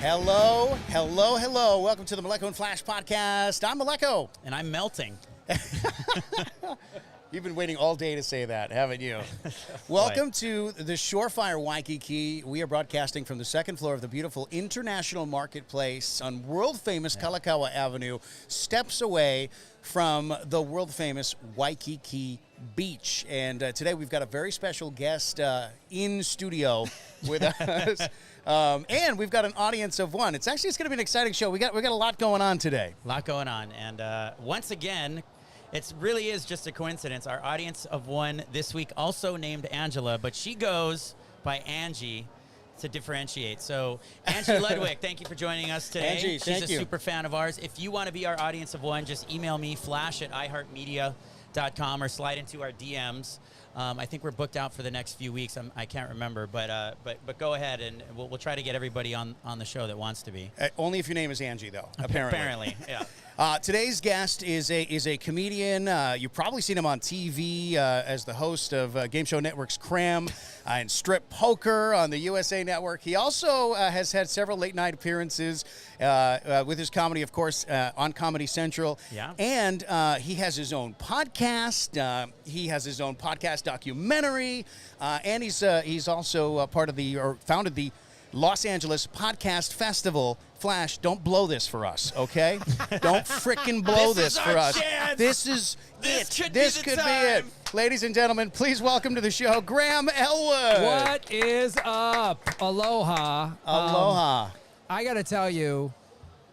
Hello, hello, hello. Welcome to the Maleko and Flash podcast. I'm Maleko. And I'm melting. You've been waiting all day to say that, haven't you? Welcome to the Shorefire Waikiki. We are broadcasting from the second floor of the beautiful International Marketplace on world-famous Kalakaua Avenue, steps away from the world-famous Waikiki Beach. And today we've got a very special guest in studio with us. And we've got an audience of one. It's going to be an exciting show. We got a lot going on today. A lot going on. And once again, it really is just a coincidence. Our audience of one this week also named Angela, but she goes by Angie to differentiate. So Angie Ludwig, thank you for joining us today. Angie, She's thank a you. super fan of ours. If you want to be our audience of one, just email me, flash@iheartmedia.com, or slide into our DMs. I think we're booked out for the next few weeks. I can't remember, but go ahead, and we'll try to get everybody on the show that wants to be. Only if your name is Angie, though, apparently. Apparently, yeah. Today's guest is a comedian. You've probably seen him on TV as the host of Game Show Network's Cram and Strip Poker on the USA Network. He also has had several late-night appearances with his comedy, of course, on Comedy Central. Yeah. And he has his own podcast. He has his own podcast documentary. And he's also part of founded the Los Angeles Podcast Festival. Flash, don't blow this for us, okay? Don't frickin' blow this for us. Chance. This is This it. could This be the could be time. it. Ladies and gentlemen, please welcome to the show, Graham Elwood. What is up? Aloha. Aloha. I got to tell you,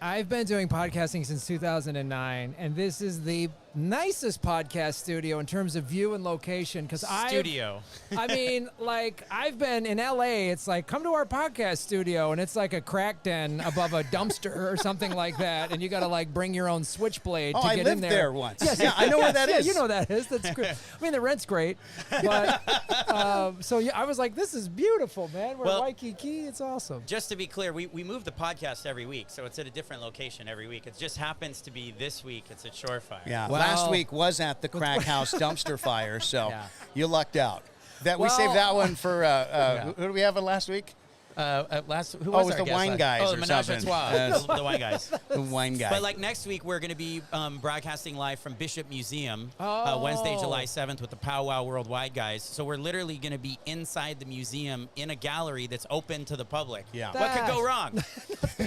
I've been doing podcasting since 2009, and this is the nicest podcast studio in terms of view and location. Because Studio. I mean, like, I've been in LA. It's like, come to our podcast studio, and it's like a crack den above a dumpster or something like that, and you got to like bring your own switchblade to I get lived in there. there once. Yes, Yeah, I know where that yeah, is. you know that is. That's great. I mean, the rent's great, but so yeah, I was like, this is beautiful, man. We're Well, in Waikiki. It's awesome. Just to be clear, we move the podcast every week, so it's at a different location every week. It just happens to be this week it's at Shorefire. Yeah, Well- last week was at the Crack House dumpster fire, so Yeah. you lucked out. We Well- saved that one for, who do we have in last week? Who it was was our the guest wine last- guys Oh, or the Menage a something. Trois. The wine guys. The wine guy. But like next week, we're going to be broadcasting live from Bishop Museum Oh. Wednesday, July 7th with the Powwow Worldwide guys. So we're literally going to be inside the museum in a gallery that's open to the public. Yeah. What could go wrong?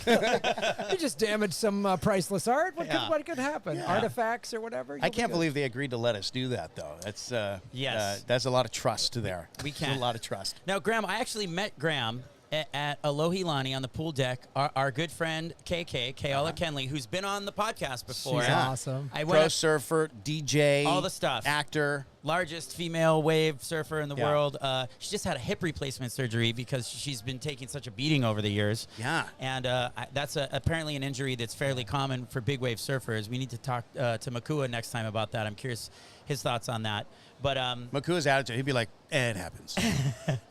You just damaged some priceless art. Yeah. What could happen? Yeah. Artifacts or whatever. I You'll be can't good. believe they agreed to let us do that, though. That's Yes. that's a lot of trust there. We There's can't. a lot of trust. Now, Graham, I actually met Graham at Alohilani on the pool deck. Our good friend KK, Keala Kenley, who's been on the podcast before. She's Yeah. awesome. I Pro went up, surfer, DJ, All the stuff. actor. largest female wave surfer in the Yeah. world. She just had a hip replacement surgery because she's been taking such a beating over the years. Yeah. And that's apparently an injury that's fairly common for big wave surfers. We need to talk to Makua next time about that. I'm curious his thoughts on that. But Makua's attitude, he'd be like, it happens.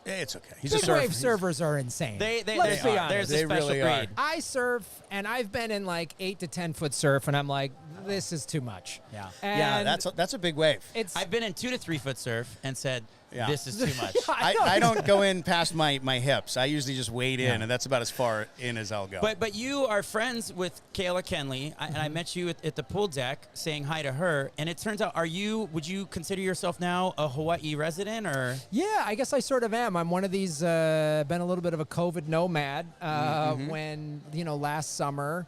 It's okay. He's a Big surfer. wave servers are insane. they Let's be honest. there's a They special really breed. are. I surf, and I've been in like 8 to 10 foot surf, and I'm like, this is too much. Yeah. Yeah, And that's a big wave. it's. I've been in 2 to 3 foot surf and said, Yeah. this is too much. I don't go in past my hips. I usually just wade in, Yeah. and that's about as far in as I'll go. But you are friends with Keala Kenley, and I met you at the pool deck saying hi to her. And it turns out, would you consider yourself now a Hawaii resident, or? Yeah, I guess I sort of am. I'm one of these, been a little bit of a COVID nomad. When, last summer,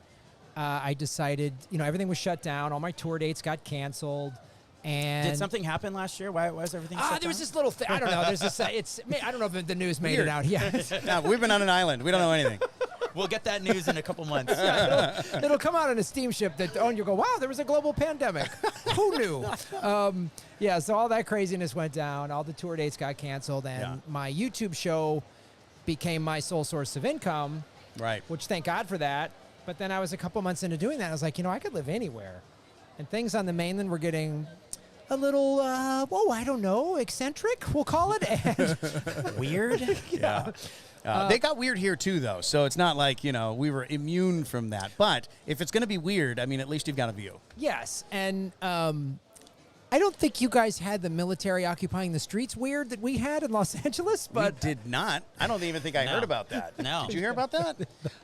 I decided, everything was shut down. All my tour dates got canceled. And Did something happen last year? Why was everything shut there was down? this little thing. I don't know. There's this. I don't know if the news made Weird. it out. Yeah. No, we've been on an island. We don't know anything. We'll get that news in a couple months. It'll come out on a steamship and you'll go, wow, there was a global pandemic. Who knew? Yeah, so all that craziness went down. All the tour dates got canceled, and Yeah. my YouTube show became my sole source of income, Right. which thank God for that. But then I was a couple months into doing that. I was like, I could live anywhere. And things on the mainland were getting a little, I don't know, eccentric, we'll call it. And Weird. Yeah. They got weird here too, though. So it's not like we were immune from that. But if it's going to be weird, I mean, at least you've got a view. yes, and I don't think you guys had the military occupying the streets weird that we had in Los Angeles, but we did not. I don't even think I No. heard about that. No. Did you hear about that?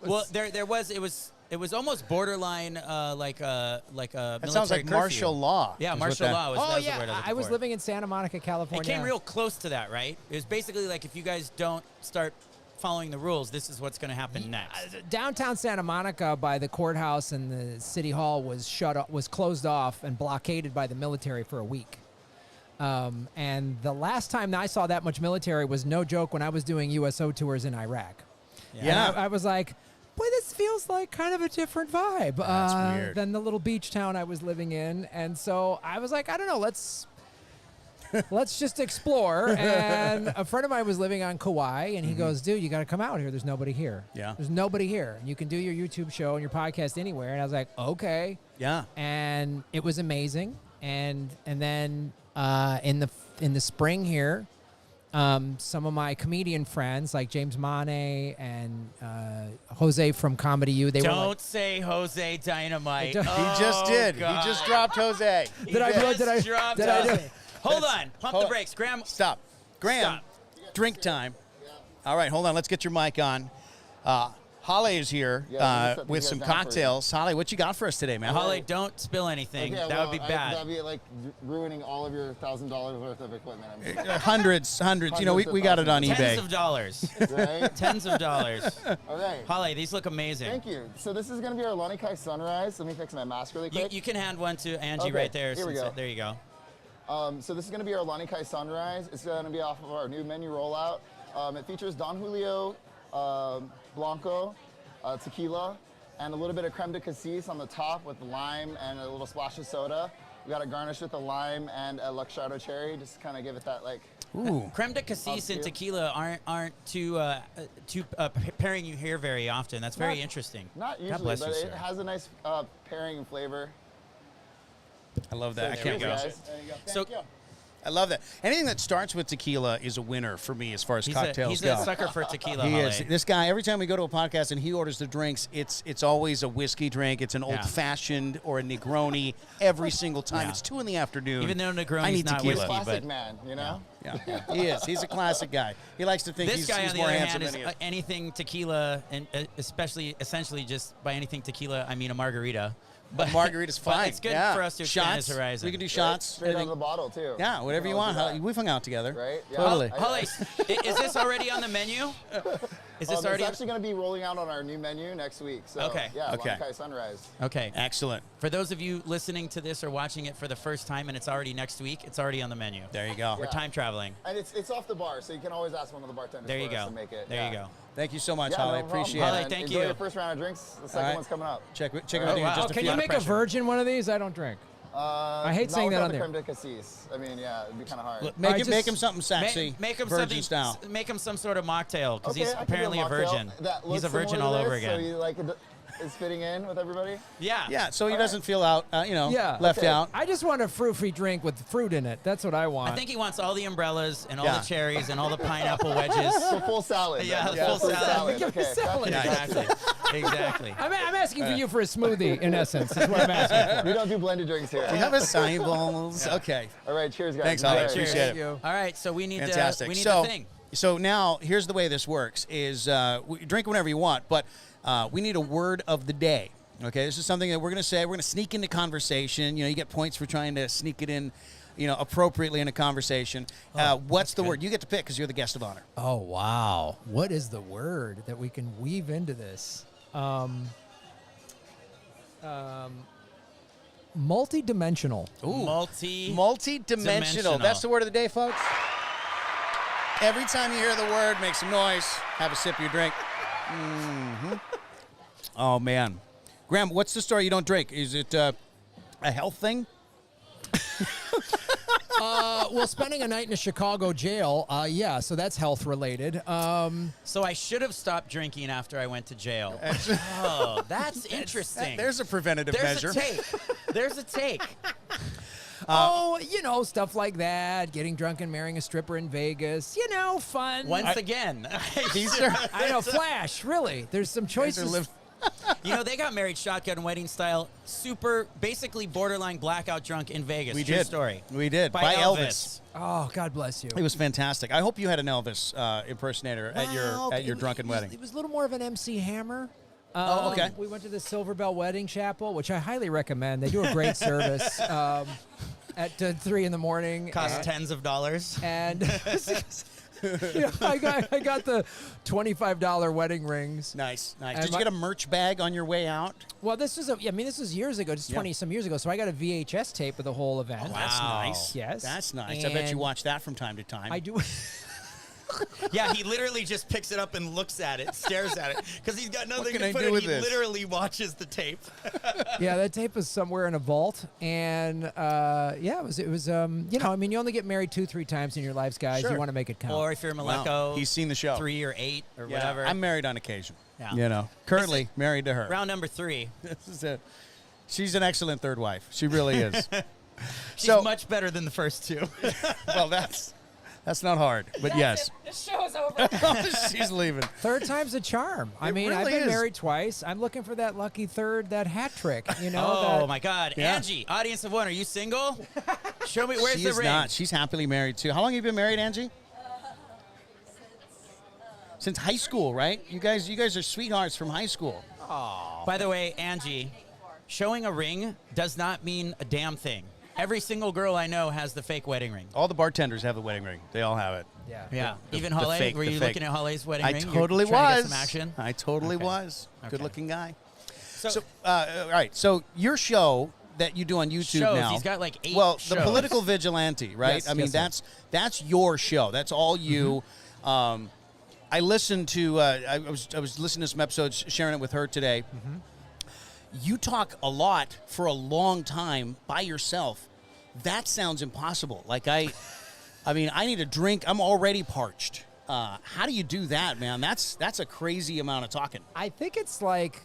Well, there was it was almost borderline like a That sounds like military martial curfew. law. Yeah, is what martial that- law was. that oh was the word yeah, looking I was for. living in Santa Monica, California. It came real close to that, right? It was basically like if you guys don't start following the rules, this is what's going to happen next. Downtown Santa Monica by the courthouse and the city hall was closed off and blockaded by the military for a week. And the last time I saw that much military was no joke when I was doing USO tours in Iraq. Yeah. And I was like, boy, this feels like kind of a different vibe That's weird. than the little beach town I was living in. And so I was like, I don't know, let's just explore. And a friend of mine was living on Kauai, and he goes, dude, you got to come out here. There's nobody here. Yeah. There's nobody here. And you can do your YouTube show and your podcast anywhere. And I was like, okay. Yeah. And it was amazing. And then in the spring here, some of my comedian friends like James Mane and Jose from Comedy U, they were like, Don't say Jose Dynamite. He He just did. God. He just dropped Jose. Did I Just did I dropped did I do? Jose. Hold on. Pump hold the on. brakes. Graham. Stop. Graham, Stop. drink time. All right, hold on. Let's get your mic on. Holly is here Yeah, let me set with these some guys down for you. cocktails. Holly, what you got for us today, man? Holly, don't spill anything. Okay, that would be bad. That'd be like ruining all of your $1,000 worth of equipment. I'm sure. Hundreds. You know, Hundreds we of got it on thousands. Tens eBay. of dollars. Right? Tens of dollars. All right. Holly, these look amazing. Thank you. So this is going to be our Lanikai Sunrise. Let me fix my mask really quick. You can hand one to Angie Okay, right there. here we go. There you go. So this is going to be our Lanikai Sunrise. It's going to be off of our new menu rollout. It features Don Julio Blanco, tequila, and a little bit of creme de cassis on the top with lime and a little splash of soda. We got it garnished with a lime and a Luxardo cherry, just to kind of give it that like. Ooh. Creme de cassis and you. tequila aren't too pairing you here very often. That's very Not- interesting. Not God usually, bless but you, it sir. has a nice pairing and flavor. I love that. I So can't cheers, go. guys. So I love that. Anything that starts with tequila is a winner for me as far as he's cocktails a go. sucker for tequila. He Holly. is. This guy, every time we go to a podcast and he orders the drinks, it's always a whiskey drink. It's an Yeah. old-fashioned or a Negroni every single time. Yeah. It's 2 PM. Even though Negroni's I need not tequila. whiskey, Classic but- man, you know? Yeah, he is. He's a classic guy. He likes to think This he's, guy, he's on the more other handsome hand, than is he is. anything tequila, and essentially just by anything tequila, I mean a margarita. But margarita's but fine. it's good yeah. for us to expand shots. his horizon. We can do shots. Straight out anything. of the bottle, too. Yeah, whatever you want. We've hung out together. Right? Yeah. Totally. Holly, is this already on the menu? Is this already? It's actually going to be rolling out on our new menu next week. So, Okay. yeah, Okay. Lanikai Sunrise. Okay. Excellent. For those of you listening to this or watching it for the first time and it's already next week, it's already on the menu. There you go. We're time traveling. And it's off the bar, so you can always ask one of the bartenders There you for us go. to make it. There you Yeah. go. Thank you so much, Yeah, Holly. no problem. Appreciate Holly, it. And thank enjoy you. your first round of drinks. The second right. one's coming up. Check with Oh, you in wow. just a Can few you make a minutes. virgin one of these? I don't drink. I hate Not saying that without on the there. creme de cassis. I mean, yeah, it'd be kind of hard. Look, Make I him, just- make him something sexy. Make him virgin something. style. Make him some sort of mocktail because Okay, he's I can do apparently a mocktail virgin. that He's a looks virgin similar all to over this, again. So you like is fitting in with everybody? Yeah. Yeah, so he All doesn't right. feel out, Yeah. left Okay. out. I just want a fruit-free drink with fruit in it. That's what I want. I think he wants all the umbrellas and all Yeah. the cherries and all the pineapple wedges. So full salad. Yeah, then. full salad. Give me Okay. salad. gotcha, gotcha. Exactly. Exactly. I'm asking for you for a smoothie, in essence, is what I'm asking for. We don't do blended drinks here. We have acai bowls. Okay. All right, cheers, guys. Thanks, Enjoy. Holly. Appreciate it. Thank you. All right, so we need Fantastic. we need so, the thing. so now here's the way this works: is drink whenever you want, but we need a word of the day. Okay, this is something that we're going to say. We're going to sneak into conversation. You know, you get points for trying to sneak it in, appropriately in a conversation. What's the word? You get to pick because you're the guest of honor. Oh, wow. What is the word that we can weave into this? Multi-dimensional. Multi-dimensional. Dimensional. That's the word of the day, folks. Every time you hear the word, make some noise. Have a sip of your drink. Oh, man. Graham, what's the story you don't drink? Is it a health thing? Well, spending a night in a Chicago jail, yeah, so that's health related. So I should have stopped drinking after I went to jail. Oh, that's interesting. There's a preventative There's measure. a take. There's a take. Stuff like that. Getting drunk and marrying a stripper in Vegas. Fun. Once again. These are, I know, Flash, really. There's some these are choices. You know, they got married shotgun wedding style, super, basically borderline blackout drunk in Vegas. We True did. story. We did. By Elvis. Oh, God bless you. It was fantastic. I hope you had an Elvis impersonator at Well, your drunken wedding. It was a little more of an MC Hammer. Oh, okay. We went to the Silver Bell Wedding Chapel, which I highly recommend. They do a great service at 3 in the morning. Cost tens of dollars. And I got the $25 wedding rings. Nice. And Did you get a merch bag on your way out? Well, this was years ago, just 20 some years ago. So I got a VHS tape of the whole event. Oh, that's Wow. nice. Yes. That's nice. I bet you And watch that from time to time. I do. Yeah, he literally just picks it up and looks at it, stares at it, because he's got nothing can to I put do in. with He this? literally watches the tape. Yeah, that tape is somewhere in a vault, and it was you know, I mean, you only get married 2-3 times in your lives, guys. Sure. You want to make it count. Or if you're Wow. Maleko, He's seen the show. 3 or 8 or Yeah, whatever. I'm married on occasion. Yeah. You know, currently married to her. Round number 3. This is it. She's an excellent third wife. She really is. She's So- much better than the first 2. Well, that's not hard, but yes. The show's over. She's leaving. Third time's a charm. I It mean, I've really been is. married twice. I'm looking for that lucky third, that hat trick. You know. Oh that, my God, Yeah. Angie, audience of 1, are you single? Show me where's She the is ring. not. She's happily married too. How long have you been married, Angie? Since high school, right? You guys are sweethearts from high school. By the way, Angie, showing a ring does not mean a damn thing. Every single girl I know has the fake wedding ring. All the bartenders have the wedding ring. They all have it. Yeah. Yeah, The- even the Halle. fake- Were the you fake. looking at Halle's wedding I ring? You're totally trying to was. get some action. I totally Okay. was. Okay. Good-looking guy. So, All right. So your show that you do on YouTube shows. now. He's got like 8 Well, shows. the political vigilante, right? Yes, I mean, yes, that's your show. That's all you. I listened to. I was listening to some episodes, sharing it with her today. You talk a lot for a long time by yourself. That sounds impossible. Like I mean, I need a drink. I'm already parched. How do you do that, man? That's a crazy amount of talking. I think it's like,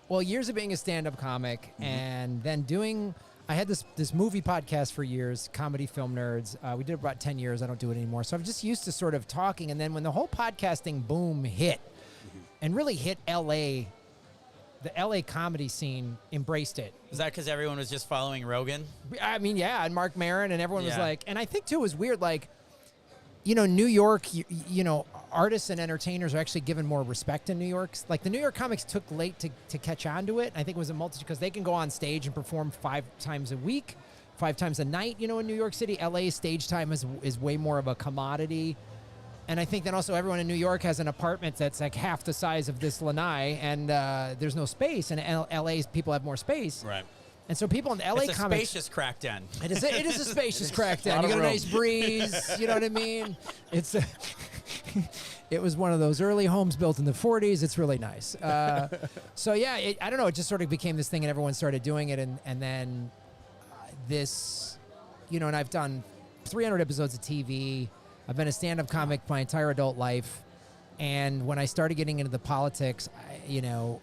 well, years of being a stand-up comic, and then doing. I had this movie podcast for years, Comedy Film Nerds. We did it about 10 years. I don't do it anymore. So I'm just used to sort of talking. And then when the whole podcasting boom hit, and really hit L.A., the L.A. comedy scene embraced it. Is that because everyone was just following Rogan? I mean, yeah, and Mark Maron, and everyone was Yeah. like, and I think too it was weird, like, you know, New York, you know, artists and entertainers are actually given more respect in New York. Like the New York comics took late to catch on to it. I think it was a multitude because they can go on stage and perform 5 times a week, 5 times a night. You know, in New York City, LA stage time is way more of a commodity. And I think then also everyone in New York has an apartment that's like half the size of this lanai, and there's no space. And LA's people have more space. Right. And so people in the LA It's a comics. spacious crack den. It is a spacious crack down. lot You of got a room. nice breeze. You know what I mean? It was one of those early homes built in the 40s. It's really nice. So yeah, I don't know. It just sort of became this thing, and everyone started doing it, and then this, you know. And I've done 300 episodes of TV. I've been a stand-up comic my entire adult life, and when I started getting into the politics, you know,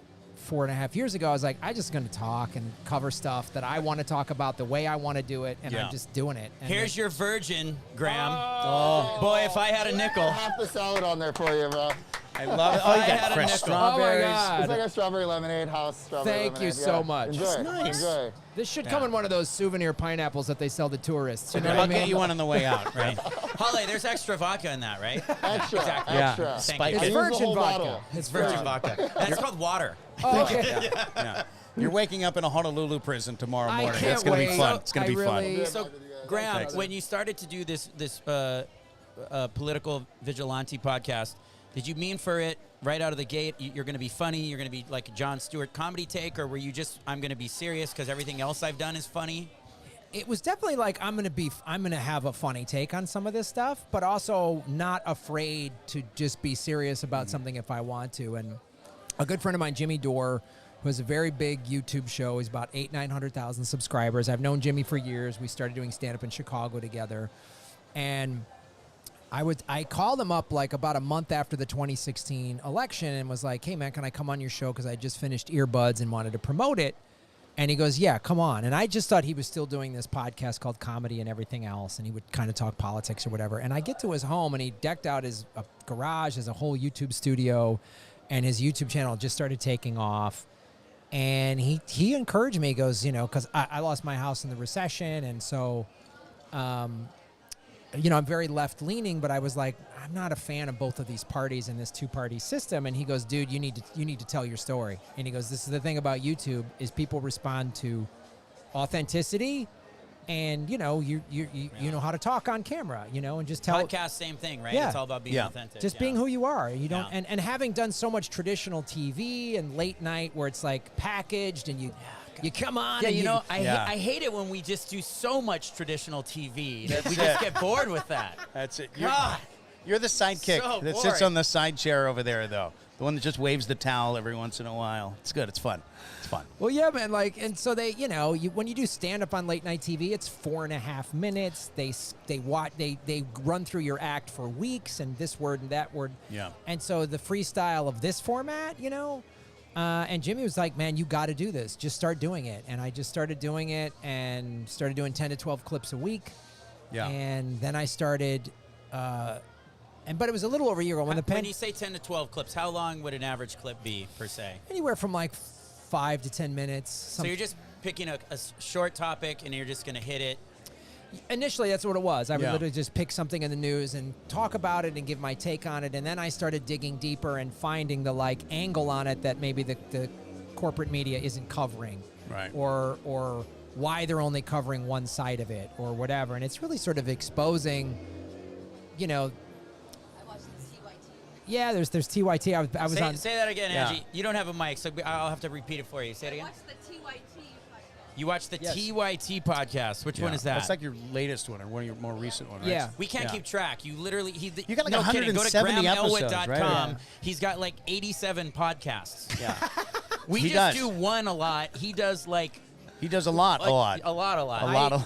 4.5 years ago, I was like, I'm just going to talk and cover stuff that I want to talk about the way I want to do it, and Yeah. I'm just doing it. And Here's your virgin, Graham. Oh. Boy, if I had a nickel. Half the salad on there for you, bro. I love it. Oh, you I had got a fresh nickel. strawberries. Oh my God. It's like a strawberry lemonade house. Strawberry Thank you lemonade. so Yeah. much. Enjoy. It's nice. Enjoy. This should come in one of those souvenir pineapples that they sell to tourists. You know what I'll I mean? get you one on the way out, right? Halle, there's extra vodka in that, right? Extra. Exactly. Yeah. Extra. Thank Spike you. It's it. Use the virgin whole vodka. bottle. It's virgin vodka. That's called water. Oh, okay. Yeah. You're waking up in a Honolulu prison tomorrow I morning. can't It's going to be wait. fun. It's going I to be really- fun. So, Graham, Thanks. when you started to do this political vigilante podcast, did you mean for it right out of the gate? You're going to be funny. You're going to be like a Jon Stewart comedy take, or were you just I'm going to be serious because everything else I've done is funny? It was definitely like I'm gonna have a funny take on some of this stuff, but also not afraid to just be serious about something if I want to. And a good friend of mine, Jimmy Dore, who has a very big YouTube show. He's about 900,000 subscribers. I've known Jimmy for years. We started doing stand-up in Chicago together, and I called him up like about a month after the 2016 election and was like, hey man, can I come on your show? Because I just finished Earbuds and wanted to promote it. And he goes, yeah, come on. And I just thought he was still doing this podcast called Comedy and Everything Else, and he would kind of talk politics or whatever. And I get to his home, and he decked out his garage as a whole YouTube studio, and his YouTube channel just started taking off. And he encouraged me. He goes, because I lost my house in the recession, and so, I'm very left leaning. But I was like, I'm not a fan of both of these parties in this 2-party system. And he goes, dude, you need to tell your story. And he goes, this is the thing about YouTube is people respond to authenticity. And you know know how to talk on camera, and just tell. Podcast, same thing, right? Yeah. It's all about being authentic. Just being who you are. You don't, Yeah. and having done so much traditional TV and late night where it's like packaged and you come on. Yeah, and I hate it when we just do so much traditional TV that we just get bored with that. That's it. God. You're the sidekick So that sits boring. on the side chair over there, though. The one that just waves the towel every once in a while. It's good. It's fun. It's fun. Well, yeah, man. And so they, when you do stand up on late night TV, it's 4.5 minutes. They run through your act for weeks and this word and that word. Yeah. And so the freestyle of this format, and Jimmy was like, man, you got to do this. Just start doing it. And I just started doing it and started doing 10 to 12 clips a week. Yeah. And then I started, but it was a little over a year ago When you say 10 to 12 clips, how long would an average clip be, per se? anywhere from like 5 to 10 minutes. So you're just picking a short topic and you're just going to hit it. Initially, that's what it was. I would Yeah. literally just pick something in the news and talk about it and give my take on it. And then I started digging deeper and finding the angle on it that maybe the corporate media isn't covering. Right. Or why they're only covering one side of it or whatever. And it's really sort of exposing, I watched the TYT. yeah, there's TYT. I was on. Say that again, Yeah. Angie. You don't have a mic, so I'll have to repeat it for you. Say it I again. watched the TYT podcast. You watched the Yes. TYT podcast. Which one is that? That's like your latest one or one of your more recent one, right? Yeah. We can't Yeah. keep track. You literally, You got like no kidding. Go to 170 episodes, GrahamElwood.com. right? Yeah. He's got like 87 podcasts. Yeah. We He just does. do one a lot. He does like He does a lot. a lot.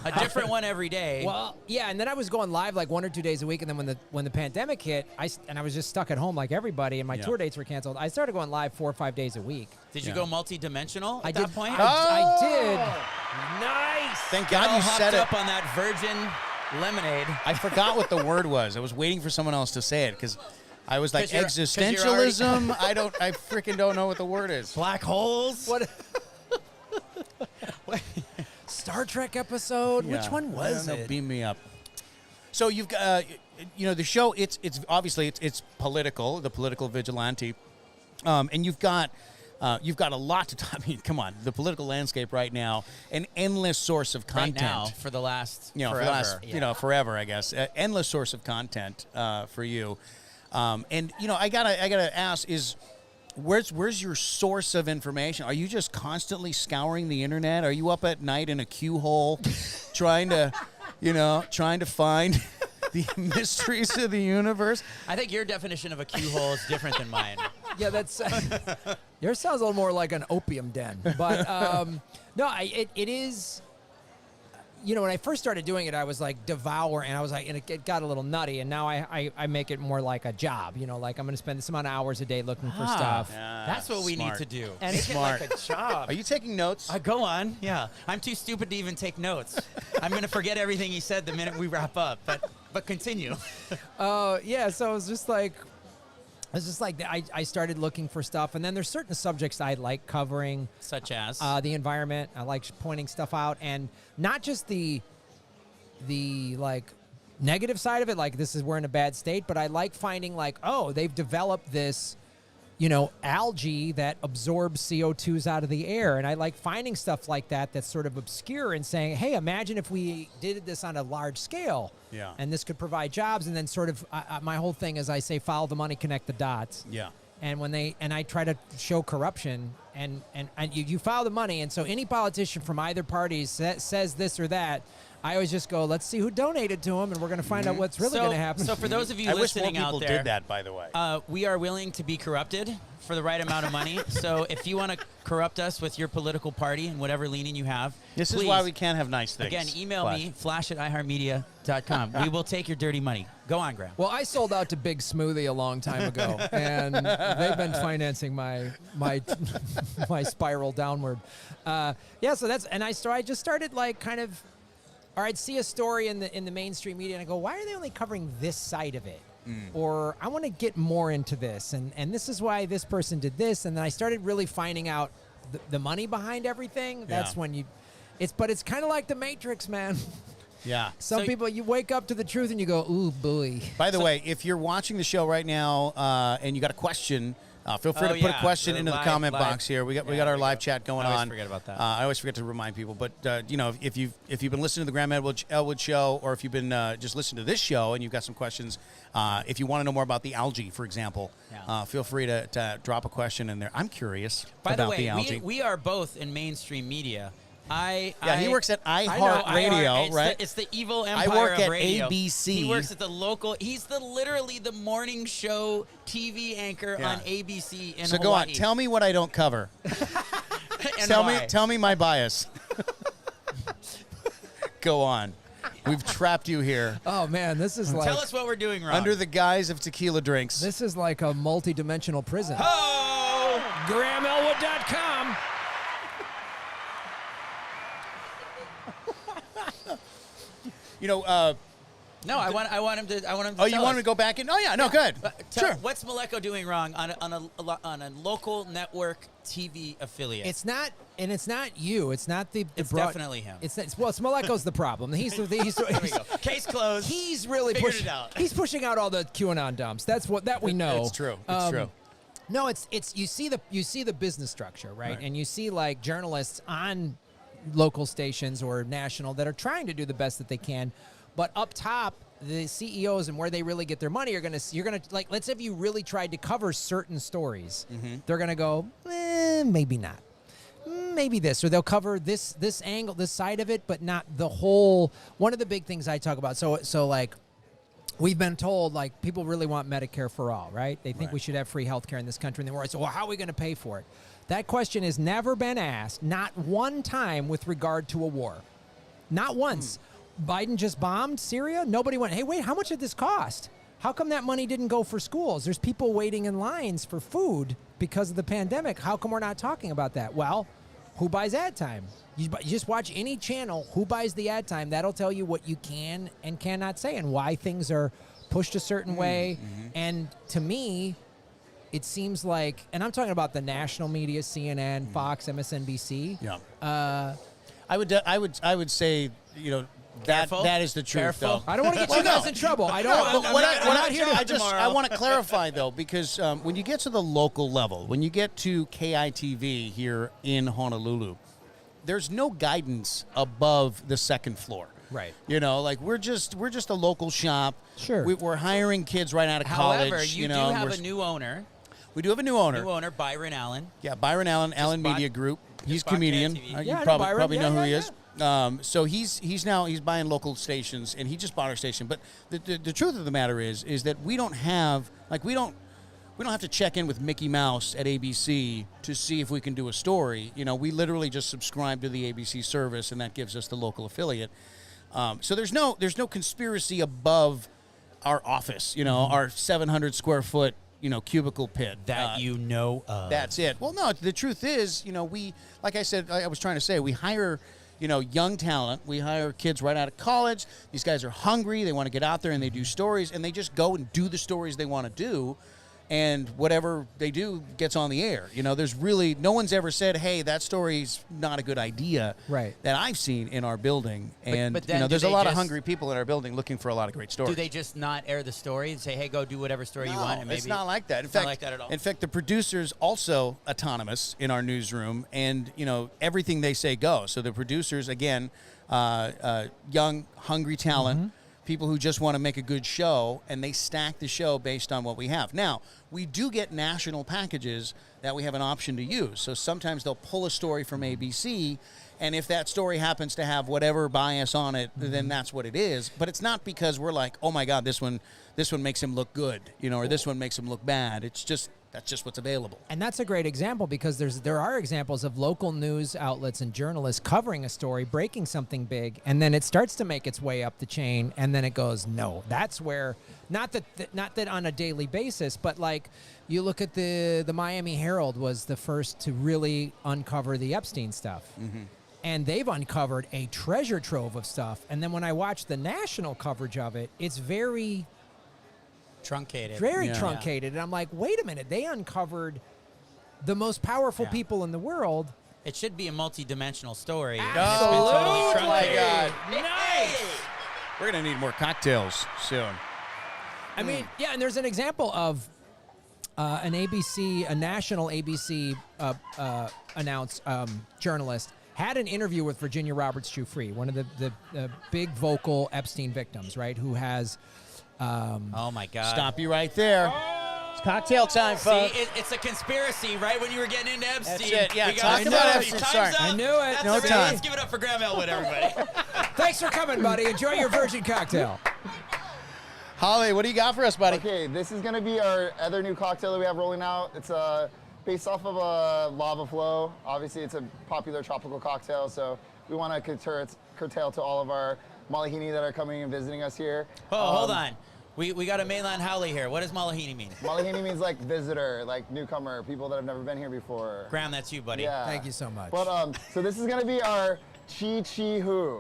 A different one every day. Well, yeah, and then I was going live like 1 or 2 days a week, and then when the pandemic hit, I was just stuck at home like everybody, and my Yeah. tour dates were canceled. I started going live 4 or 5 days a week. Did you Yeah. go multi-dimensional at that point? I did. Nice. Thank God Got all you said hopped it. up on that virgin lemonade. I forgot what the word was. I was waiting for someone else to say it because I was like 'Cause you're existentialism. I freaking don't know what the word is. Black holes. What? Star Trek episode? Which Yeah. one was I don't know, it? Beam me up. So you've got, the show. It's obviously it's political, the political vigilante, and you've got a lot to talk. I mean, come on, the political landscape right now, an endless source of Right content. now, for the last For the forever. last, forever, I guess. Endless source of content for you. And I gotta ask is. Where's your source of information? Are you just constantly scouring the internet? Are you up at night in a Q hole trying to find the mysteries of the universe? I think your definition of a Q hole is different than mine. Yeah, that's yours sounds a little more like an opium den. But no, it is. When I first started doing it, I was like devour, and I was like, and it got a little nutty. And now I make it more like a job. Like I'm going to spend this amount of hours a day looking for stuff. That's what we Smart. need to do. And Make smart. it like a job. Are you taking notes? Go on. Yeah. I'm too stupid to even take notes. I'm going to forget everything he said the minute we wrap up. But continue. Yeah, so it was just like, I started looking for stuff, and then there's certain subjects I like covering, Such as? the environment. I like pointing stuff out, and not just the like negative side of it, like this is we're in a bad state, but I like finding like, oh, they've developed this, algae that absorbs CO2s out of the air, and I like finding stuff like that that's sort of obscure and saying, hey, imagine if we did this on a large scale. Yeah. And this could provide jobs, and then sort of my whole thing is I say follow the money, connect the dots. Yeah. And I try to show corruption, and you follow the money, and so any politician from either party says this or that, I always just go, let's see who donated to him, and we're going to find out what's really going to happen. So for those of you I wish more listening people out there, did that, by the way. we are willing to be corrupted for the right amount of money. So if you want to corrupt us with your political party and whatever leaning you have, This please, is why we can't have nice things. again, email Flash. me, flash@iheartmedia.com. We will take your dirty money. Go on, Graham. Well, I sold out to Big Smoothie a long time ago, and they've been financing my my spiral downward. Yeah, so I just started like kind of, or I'd see a story in the mainstream media, and I go, why are they only covering this side of it? Or I want to get more into this, and this is why this person did this, and then I started really finding out the money behind everything, that's Yeah. when you. But it's kind of like the Matrix, man. Yeah. Some So- people, you wake up to the truth and you go, ooh, boy. By the way, if you're watching the show right now and you got a question, feel free Oh, to put yeah, a question the into the live- comment live- box here. We got yeah, our we live go. chat going I always on. forget about that. I always forget to remind people. But if you've been listening to the Graham Elwood show, or if you've been just listening to this show and you've got some questions, if you want to know more about the algae, for example, Yeah. feel free to drop a question in there. I'm curious By the about way, the algae. we are both in mainstream media. He works at I know, iHeartRadio, it's right? it's the evil empire work of at radio. ABC. He works at the local. He's literally the morning show TV anchor Yeah. on ABC in So Hawaii. go on, tell me what I don't cover. And tell why. me my bias. Go on. We've trapped you here Oh, man, this is like Tell us what we're doing wrong. under the guise of tequila drinks. this is like a multi-dimensional prison. Oh! GrahamElwood.com. You know, No, I want him to. I want him to. oh, you tell want us. me to go back in? Oh, yeah, no, good. Tell- Sure. What's Maleko doing wrong on a local network TV affiliate? It's not, and it's not you. It's not the It's broad- definitely him. It's Maleko's the problem. there we go. Case closed. He's really Figured pushing. it out. He's pushing out all the QAnon dumps. That's what we know. It's true. It's true. No, it's you see the business structure, right? And you see like journalists on local stations or national that are trying to do the best that they can, but up top, the CEOs and where they really get their money you're gonna like, let's say if you really tried to cover certain stories, they're gonna go, maybe not. Maybe this, or they'll cover this angle, this side of it, but not the whole. One of the big things I talk about. So like, we've been told like people really want Medicare for all, right? They think Right. we should have free health care in this country, and then we're like, so well, how are we going to pay for it? That question has never been asked, not one time, with regard to a war, not once. Biden just bombed Syria. Nobody went, hey, wait, how much did this cost? How come that money didn't go for schools? There's people waiting in lines for food because of the pandemic. How come we're not talking about that? Well, who buys ad time? You just watch any channel. Who buys the ad time? That'll tell you what you can and cannot say and why things are pushed a certain way. And to me, it seems like, and I'm talking about the national media, CNN, Fox, MSNBC. Yeah. I would say, you know, Careful. that is the truth, Careful. though. I don't want to get Well, you guys no. in trouble. I don't. No, but I'm what not- I, I'm not here to. tomorrow. want to clarify though, because when you get to the local level, when you get to KITV here in Honolulu, there's no guidance above the second floor. Right. You know, like we're just a local shop. Sure. We're hiring kids right out of college. However, you know, do have we're- a new owner. we do have a new owner. New owner, Byron Allen. Yeah, Byron Allen, Allen bought- Media Group. He's a bought comedian. KITV. You Yeah, I know probably Byron. know Yeah, who he yeah, is. So he's buying local stations, and he just bought our station. But the truth of the matter is that we don't have to check in with Mickey Mouse at ABC to see if we can do a story. You know, we literally just subscribe to the ABC service, and that gives us the local affiliate. So there's no conspiracy above our office. You know, our 700 square foot cubicle pit That you know of. That's it. Well, no, the truth is, like I said, I was trying to say, we hire, young talent. We hire kids right out of college. These guys are hungry. They want to get out there and they do stories, and they just go and do the stories they want to do. And whatever they do gets on the air. There's really no one's ever said, "Hey, that story's not a good idea." Right. That I've seen in our building, and but then do there's a they lot of just- hungry people in our building looking for a lot of great stories. Do they just not air the story and say, "Hey, go do whatever story you want"? And maybe it's not like that. In it's fact, not like that at all. In fact, the producers also autonomous in our newsroom, and everything they say goes. So the producers, again, young, hungry talent, people who just want to make a good show, and they stack the show based on what we have. Now, we do get national packages that we have an option to use. So sometimes they'll pull a story from ABC, and if that story happens to have whatever bias on it, then that's what it is. But it's not because we're like, oh my God, this one makes him look good, or this one makes him look bad. It's just that's just what's available. And that's a great example because there are examples of local news outlets and journalists covering a story, breaking something big, and then it starts to make its way up the chain, and then it goes, no. That's where, not that on a daily basis, but like you look at the Miami Herald was the first to really uncover the Epstein stuff. And they've uncovered a treasure trove of stuff. And then when I watch the national coverage of it, it's very truncated. very Yeah. truncated. And I'm like, wait a minute, they uncovered the most powerful Yeah. people in the world. It should be a multi-dimensional story. Absolutely. Oh my God. Nice. We're going to need more cocktails soon. I mean, yeah, and there's an example of a national ABC announced journalist had an interview with Virginia Roberts Giuffre, one of the big vocal Epstein victims, right? Who has Oh my God. Stop you right there. It's cocktail time, See, folks. it's a conspiracy, right? When you were getting into Epstein. it, yeah, We talk got about Time's Epstein, up. sorry. I knew it. That's No the time. Let's give it up for Graham Elwood, everybody. Thanks for coming, buddy. Enjoy your virgin cocktail. Holly, what do you got for us, buddy? Okay, this is gonna be our other new cocktail that we have rolling out. It's based off of a lava flow. Obviously, it's a popular tropical cocktail, so we want to curtail to all of our Malihini that are coming and visiting us here. Oh, hold on. We got a mainland Howley here. What does Malahini mean? Malihini means like visitor, like newcomer, people that have never been here before. Graham, that's you, buddy. Yeah. Thank you so much. But so this is gonna be our Chi Chi Hu.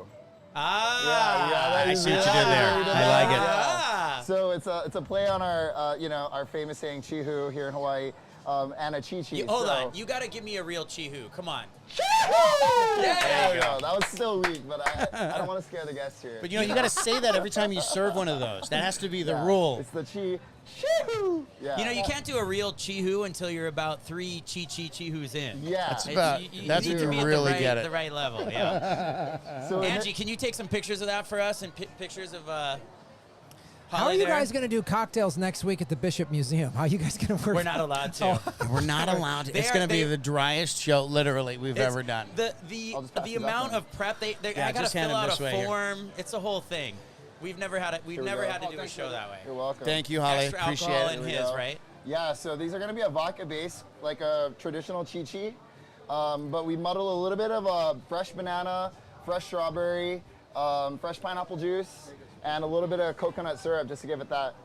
Ah. that I is see what you really did there. good. I like it. Ah. So it's a play on our our famous saying Chi Hu here in Hawaii, and a Chi Chi. Hold so. on. You got to give me a real Chihu. Come on. There we go. That was still weak, but I don't want to scare the guests here. But you know, you got to say that every time you serve one of those. That has to be the Yeah, rule. It's the Chi-Hu. Yeah. You know, you can't do a real Chihu until you're about 3 Chihus in. Yeah. That's about- that's you when need to you be at really the right, get it. the right level. Yeah. So in Angie, can you take some pictures of that for us and pictures of How are Holly you there? guys going to do cocktails next week at the Bishop Museum? How are you guys going to work? We're not allowed to. We're not allowed to. They It's are- going to be they- the driest show, literally, we've It's- ever done. The I'll just pass the it up amount then. of prep I Yeah, gotta just hand fill him out this a way here. form. It's a whole thing. We've never had Here we never go. had to do a show that way. You're welcome. Thank you, Holly. Extra Appreciate alcohol it. in Here we his, go. right? Yeah, so these are going to be a vodka base, like a traditional Chi-Chi. But we muddle a little bit of fresh banana, fresh strawberry, fresh pineapple juice, and a little bit of coconut syrup just to give it that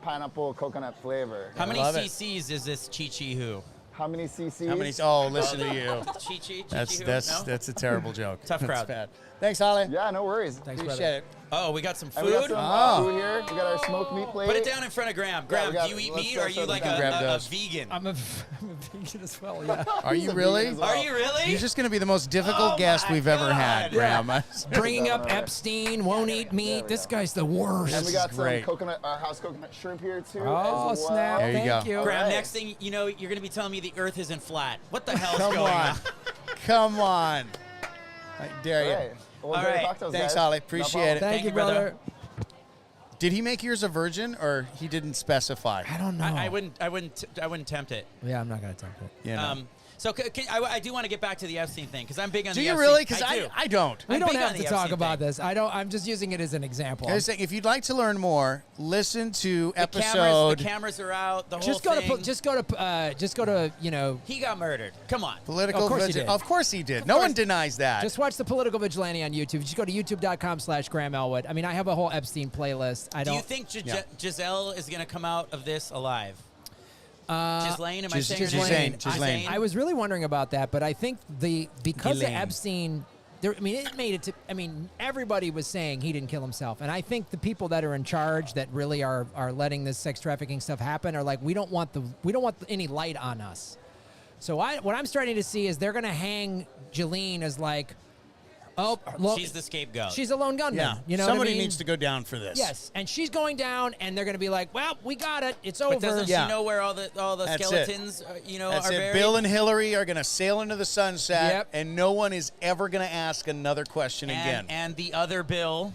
pineapple coconut flavor. How many love it. cc's is this Chi Who? How many cc's? How many? Oh, listen to you. Chi That's Who? that's No? that's a terrible joke. Tough That's crowd. bad. Thanks, Holly. Yeah, no worries. Thanks, Appreciate brother. it. Oh, we got some And we got food. some Oh. food here. We got our smoked meat plate. Put it down in front of Graham. Graham, we got- do you eat let's meat go or are you serve like it down. a Graham does. vegan? I'm a vegan as well, yeah. Are He's you a really? vegan as well. Are you really? He's just going to be the most difficult Oh guest my we've ever had, God. Graham. Bringing up Alright. Epstein, won't eat meat. we This go. guy's the worst. And we This got is some great. coconut, house coconut shrimp here too. Oh, as well. snap. There you Thank go. you. Graham, Alright. next thing you know, you're going to be telling me the Earth isn't flat. What the hell's Come going on. on? Come on. I dare you. All right. Well, All enjoy the right. cocktails, Thanks, guys. Holly. No Appreciate problem. it. Thank you, brother. Did he make yours a virgin or he didn't specify? I don't know. I wouldn't tempt it. Yeah, I'm not going to attempt it. You know. So I do want to get back to the Epstein thing because I'm big on Do the you Epstein. really? Because do. I don't. We I'm don't big have on to the talk Epstein about thing. this. I'm just using it as an example. I was saying, if you'd like to learn more, listen to The episode cameras are out. The Just whole go thing. to just go to He got murdered. Come on. Political Of course he Vigil- did. Of course he did. No one denies that. just watch the Political Vigilante on YouTube. Just go to youtube.com/Graham Elwood. I mean, I have a whole Epstein playlist. I Do don't. you think Yeah. Giselle is going to come out of this alive? Ghislaine, am I Gis- saying her Ghislaine, name? Ghislaine. I was really wondering about that, but I think because of Ghislaine. Epstein, it made it to. I mean, everybody was saying he didn't kill himself, and I think the people that are in charge that really are letting this sex trafficking stuff happen are like, we don't want any light on us. So what I'm starting to see is they're going to hang Ghislaine as like, oh, look, She's the scapegoat. she's a lone gunman. yeah. You know Somebody what I mean? needs to go down for this. Yes, and she's going down, and they're going to be like, well, we got it. It's over. but doesn't Yeah. she know where all the That's it. skeletons, That's are it. buried? Bill and Hillary are going to sail into the sunset, Yep. and no one is ever going to ask another question again. And the other Bill.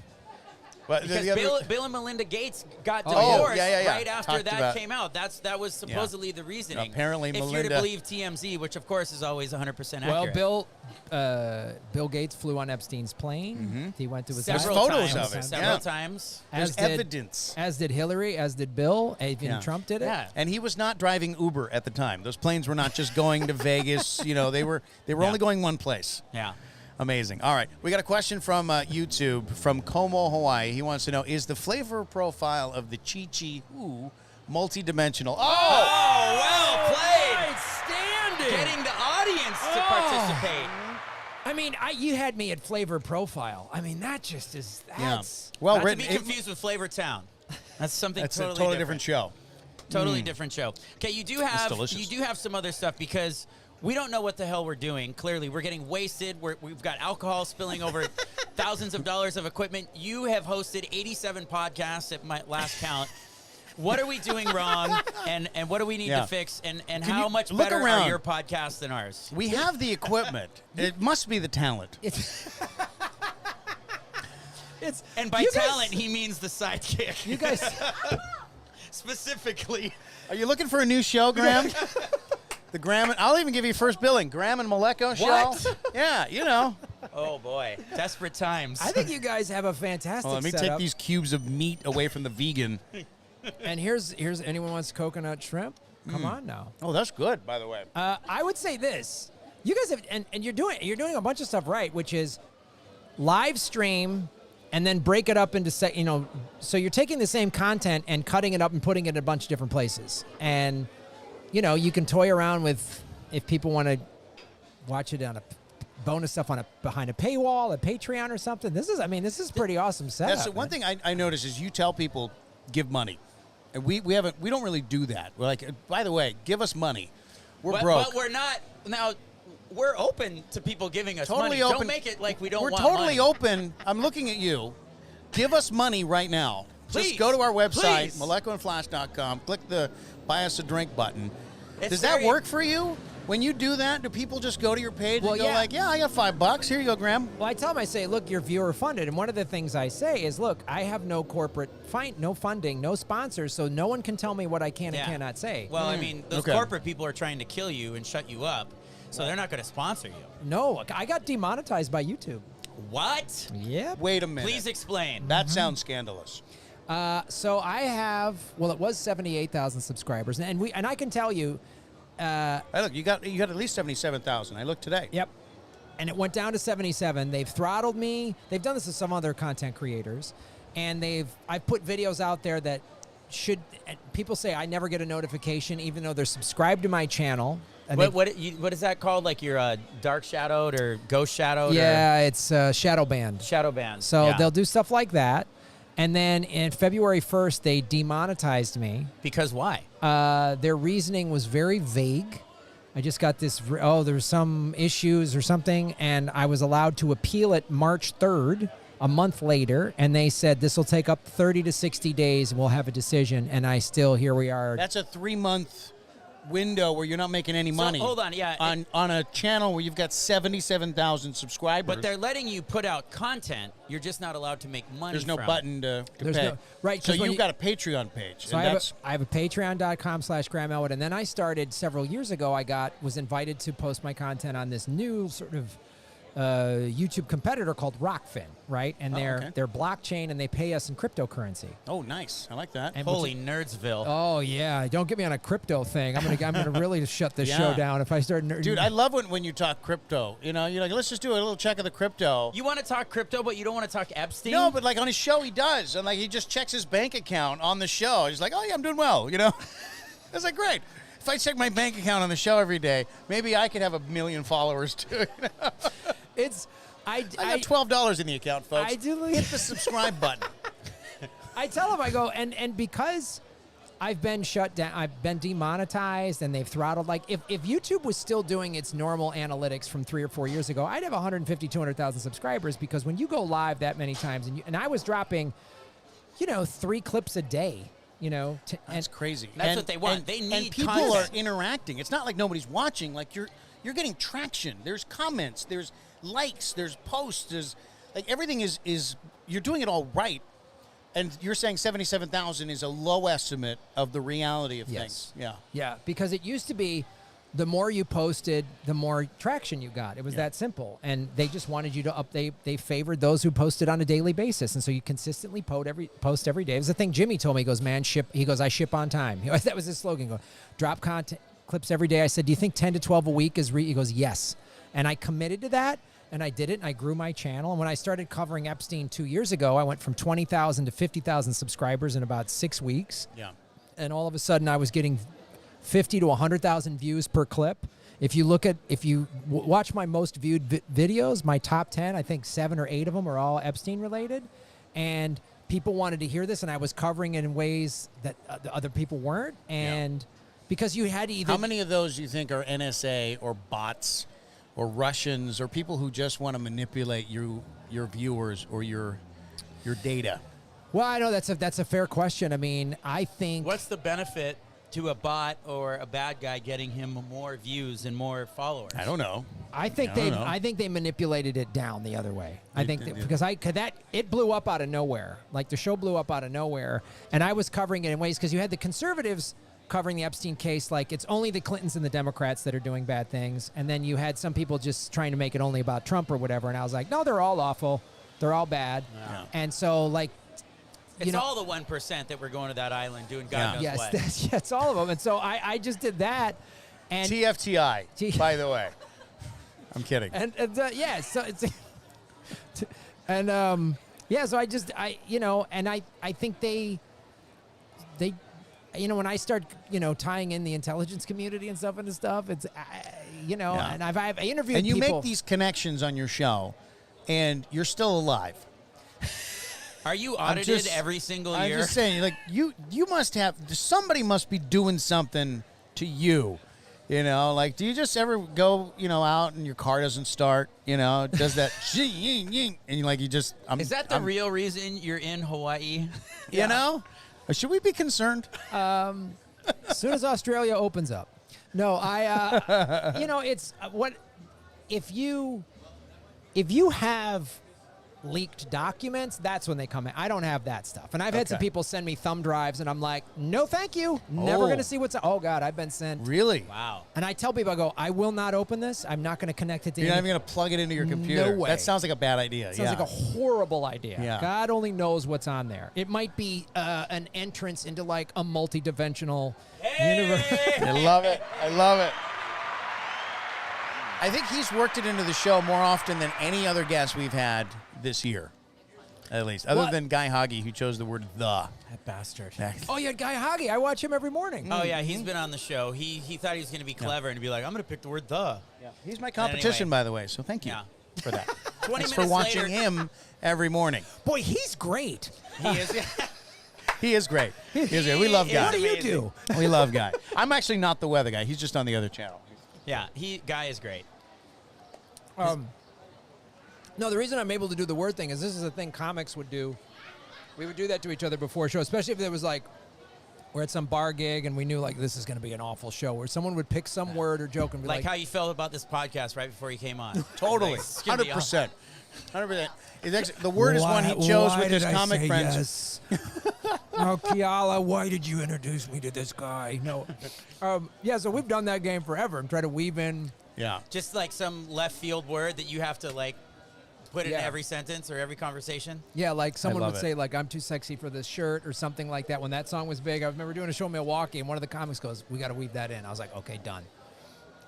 But Because the other- Bill and Melinda Gates got Oh, yeah. divorced Yeah. right after Talked that about- came out. That was supposedly the reasoning. Apparently if you're Melinda- to believe TMZ, which of course is always 100% accurate. Well, Bill Gates flew on Epstein's plane. He went to his several There's photos times, of it, Several yeah. times. There's did- evidence. As did Hillary, as did Bill. Even Yeah. Trump did it. Yeah. And he was not driving Uber at the time. Those planes were not just going to Vegas. You know, they were only going one place. Yeah. Amazing. All right. We got a question from YouTube from Como, Hawaii. He wants to know, is the flavor profile of the Chi Hu multidimensional? Oh, well played. Outstanding. Getting the audience to participate. I mean, you had me at flavor profile. I mean, that just is. Yeah. That's. Well Not to written. be confused with Flavor Town. That's something That's totally a totally different show. Totally different show. Okay, you do have delicious. some other stuff because we don't know what the hell we're doing. Clearly, we're getting wasted. We've got alcohol spilling over thousands of dollars of equipment. You have hosted 87 podcasts at my last count. What are we doing wrong, and what do we need to fix, and how much look better around? are your podcasts than ours? We have the equipment. It must be the talent. And by you guys- talent, he means the sidekick. You guys, Specifically. Are you looking for a new show, Graham? The Graham. I'll even give you first billing. Graham and Maleko show. What? Yeah, you know. Oh, boy. Desperate times. I think you guys have a fantastic Well, let me take setup. these cubes of meat away from the vegan. And here's anyone wants coconut shrimp? Come on now. Oh, that's good, by the way. I would say this: you guys have, and you're doing a bunch of stuff right, which is live stream and then break it up into so you're taking the same content and cutting it up and putting it in a bunch of different places, and you can toy around with if people want to watch it on a bonus stuff behind a paywall, a Patreon or something. This is pretty awesome setup. That's the one man. thing I notice is you tell people give money, and we don't really do that. We're like, by the way, give us money. We're broke. But we're not. Now, we're open to people giving us Totally money. open. Don't make it like we don't We're want totally money. open. I'm looking at you. Give us money right now. Please. Just go to our website, Please. molecularflash.com. Click the buy us a drink button. It's Does that very- work for you? When you do that, do people just go to your page Well, and go yeah. like, yeah, I got $5. Here you go, Graham. Well, I tell them, I say, look, you're viewer funded. And one of the things I say is, look, I have no corporate no funding, no sponsors, so no one can tell me what I can and cannot say. Well, I mean, those Okay. corporate people are trying to kill you and shut you up, so they're not going to sponsor you. No, I got demonetized by YouTube. What? Yep. Wait a minute. Please explain. That sounds scandalous. So I have, it was 78,000 subscribers. And I can tell you, Hey, look, you got at least 77,000. I looked today. yep. And it went down to 77. They've throttled me. They've done this to some other content creators. And I've put videos out there that people say I never get a notification even though they're subscribed to my channel. And What is that called? Like you're dark shadowed or ghost shadowed? yeah, it's shadow banned. Or shadow banned. So Yeah. they'll do stuff like that. And then in February 1st, they demonetized me. Because why? Their reasoning was very vague. I just got this, there's some issues or something, and I was allowed to appeal it March 3rd, a month later, and they said this will take up 30 to 60 days and we'll have a decision, and here we are. That's a 3-month window where you're not making any money. hold on, yeah. On a channel where you've got 77,000 subscribers. But they're letting you put out content. You're just not allowed to make money. there's no from button to There's pay. no- right, So 'cause when you've you- got a Patreon page. So and I have a patreon.com/Graham Elwood, and then I started several years ago. Was invited to post my content on this new sort of YouTube competitor called Rockfin, right? And okay. they're blockchain, and they pay us in cryptocurrency. Oh, nice. I like that. And Holy Nerdsville. Oh yeah, don't get me on a crypto thing. I'm gonna really shut this Yeah. show down if I start. Dude, I love when you talk crypto. You're like, let's just do a little check of the crypto. You want to talk crypto, but you don't want to talk Epstein? No, but like on his show, he does. And like he just checks his bank account on the show. He's like, oh, yeah, I'm doing well, It's like, great. If I check my bank account on the show every day, maybe I could have 1 million followers too. I I got $12 in the account, folks. I do- Hit the subscribe button. I tell them, I go, and because I've been shut down, I've been demonetized, and they've throttled. Like, if YouTube was still doing its normal analytics from 3 or 4 years ago, I'd have 150, 200,000 subscribers, because when you go live that many times, and I was dropping, 3 clips a day, That's crazy. That's what they want. They and need people content. are interacting. It's not like nobody's watching. Like you're getting traction. There's comments. There's likes. There's posts. There's like everything is you're doing it all right. And you're saying 77,000 is a low estimate of the reality of Yes. things. Yeah. Yeah, because it used to be the more you posted, the more traction you got. It was that simple. And they just wanted you to they favored those who posted on a daily basis. And so you consistently post every day. It was the thing Jimmy told me. He goes, man, I ship on time. That was his slogan. Go, drop content clips every day. I said, do you think 10 to 12 a week is he goes, yes. And I committed to that. And I did it, and I grew my channel. And when I started covering Epstein 2 years ago, I went from 20,000 to 50,000 subscribers in about 6 weeks. Yeah. And all of a sudden, I was getting 50 to 100,000 views per clip. If you watch my most viewed videos, my top 10, I think 7 or 8 of them are all Epstein related. And people wanted to hear this, and I was covering it in ways that the other people weren't. And because you had to either. How many of those do you think are NSA or bots or Russians or people who just want to manipulate your viewers or your data? Well, I know that's a fair question. I mean, I think. What's the benefit to a bot or a bad guy getting him more views and more followers? I don't know. I think I don't know. I think they manipulated it down the other way. I think did. because it blew up out of nowhere. Like the show blew up out of nowhere, and I was covering it in ways because you had the conservatives covering the Epstein case, like it's only the Clintons and the Democrats that are doing bad things, and then you had some people just trying to make it only about Trump or whatever. And I was like, no, they're all awful, they're all bad, and so like. It's all the 1% that were going to that island doing God knows what. Yes, it's all of them. And so I just did that. And TFTI, by the way. I'm kidding. so it's so I think they when I start tying in the intelligence community and stuff into stuff, it's and I've interviewed and you people. make these connections on your show, and you're still alive. Are you audited every single year? I'm just saying, like you must have somebody must be doing something to you. Like do you just ever go out and your car doesn't start? Does that and you just? Is that the real reason you're in Hawaii? Should we be concerned? As soon as Australia opens up. No, it's what if you have leaked documents, that's when they come in. I don't have that stuff. And I've had some people send me thumb drives, and I'm like, no, thank you. Never going to see what's... Oh, God, I've been sent. Really? Wow. And I tell people, I go, I will not open this. I'm not going to connect it to You're not even going to plug it into your computer. No way. That sounds like a bad idea. Sounds like a horrible idea. Yeah. God only knows what's on there. It might be an entrance into like a multi-dimensional universe. I love it. I love it. I think he's worked it into the show more often than any other guest we've had this year, at least. Other than Guy Hoggy, who chose the word "the." That bastard. Oh, yeah, Guy Hoggy. I watch him every morning. Oh, yeah, he's been on the show. He thought he was going to be clever and be like, I'm going to pick the word "the." Yeah. He's my competition, anyway. by the way, so thank you for that. 20 Thanks minutes for watching later, him every morning. Boy, he's great. he is. He is great. He is great. We love Guy. What do you do? We love Guy. I'm actually not the weather guy. He's just on the other channel. Yeah, Guy is great. No, the reason I'm able to do the word thing is this is a thing comics would do. We would do that to each other before a show, especially if there was like, we're at some bar gig and we knew like this is going to be an awful show, where someone would pick some word or joke and be Like like how you felt about this podcast right before you came on. Totally. Like, it's gonna be 100%. 100%. The word is one he chose with his comic friends. Yes. Oh, Kiala, why did you introduce me to this guy? No. So we've done that game forever and try to weave in. Yeah. Just like some left field word that you have to like put in Yeah. every sentence or every conversation. Yeah, like someone love would it. say, like, I'm too sexy for this shirt or something like that. When that song was big, I remember doing a show in Milwaukee, and one of the comics goes, we got to weave that in. I was like, okay, done.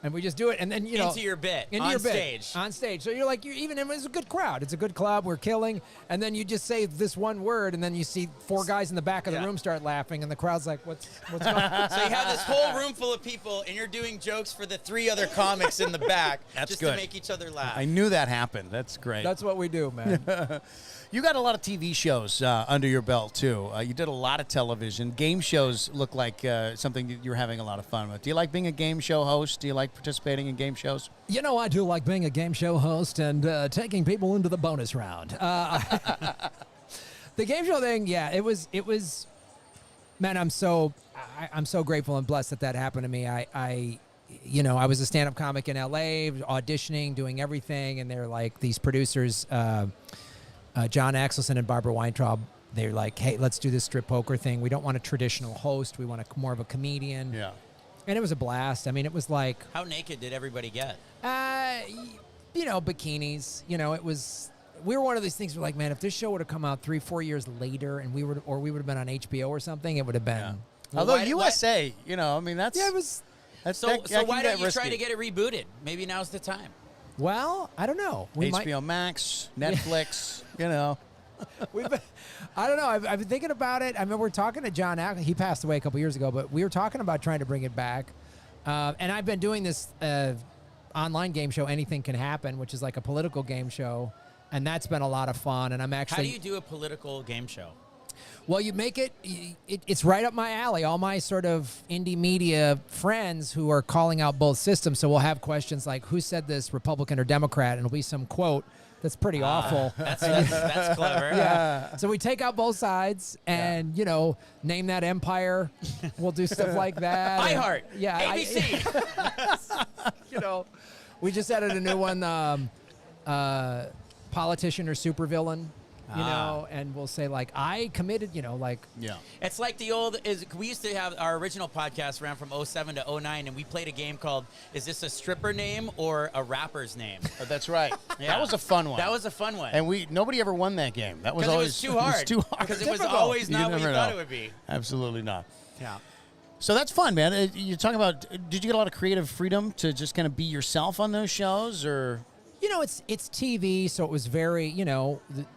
And we just do it, and then, Into your bit, Into on your bit. stage. On stage. So you're like, it's a good crowd. It's a good club. We're killing. And then you just say this one word, and then you see four guys in the back of the Yeah. room start laughing, and the crowd's like, what's going on? So you have this whole room full of people, and you're doing jokes for the three other comics in the back, That's just good. to make each other laugh. I knew that happened. That's great. That's what we do, man. You got a lot of TV shows under your belt, too. You did a lot of television. Game shows look like something that you're having a lot of fun with. Do you like being a game show host? Do you like participating in game shows? You know, I do like being a game show host and taking people into the bonus round. The game show thing, yeah, it was. Man, I'm so grateful and blessed that happened to me. I was a stand-up comic in LA, auditioning, doing everything, and they're like these producers, John Axelson and Barbara Weintraub. They're like, hey, let's do this strip poker thing. We don't want a traditional host. We want more of a comedian. Yeah. And it was a blast. I mean, it was like, How naked did everybody get? bikinis. It was. We were one of these things. We're like, man, if this show would have come out 3-4 years later, and we would have been on HBO or something, it would have been. Yeah. Well, Although why- USA, I mean, that's... Yeah, it was. That's, So why don't you try to get it rebooted? Maybe now's the time. Well, I don't know. We HBO Max, Netflix, We've been, I don't know. I've been thinking about it. I remember we were talking to John Ack. He passed away a couple years ago, but we were talking about trying to bring it back. And I've been doing this online game show, Anything Can Happen, which is like a political game show. And that's been a lot of fun. And I'm actually... How do you do a political game show? Well, you make it's right up my alley. All my sort of indie media friends who are calling out both systems. So we'll have questions like, who said this, Republican or Democrat? And it'll be some quote that's pretty awful. That's clever. Yeah. So we take out both sides and, name that empire. We'll do stuff like that. iHeart. Yeah. ABC. We just added a new one, politician or supervillain, and we'll say, like, I committed, Yeah. It's like we used to have our original podcast ran from 07 to 09, and we played a game called, is this a stripper name or a rapper's name? Oh, that's right. Yeah. That was a fun one. That was a fun one. And nobody ever won that game. That was Because it always was too hard. It was too hard. Because it was Difficult. always You not what you never thought know. it would be. Absolutely not. Yeah. So that's fun, man. You're talking about, did you get a lot of creative freedom to just kind of be yourself on those shows, or? It's TV, so it was very,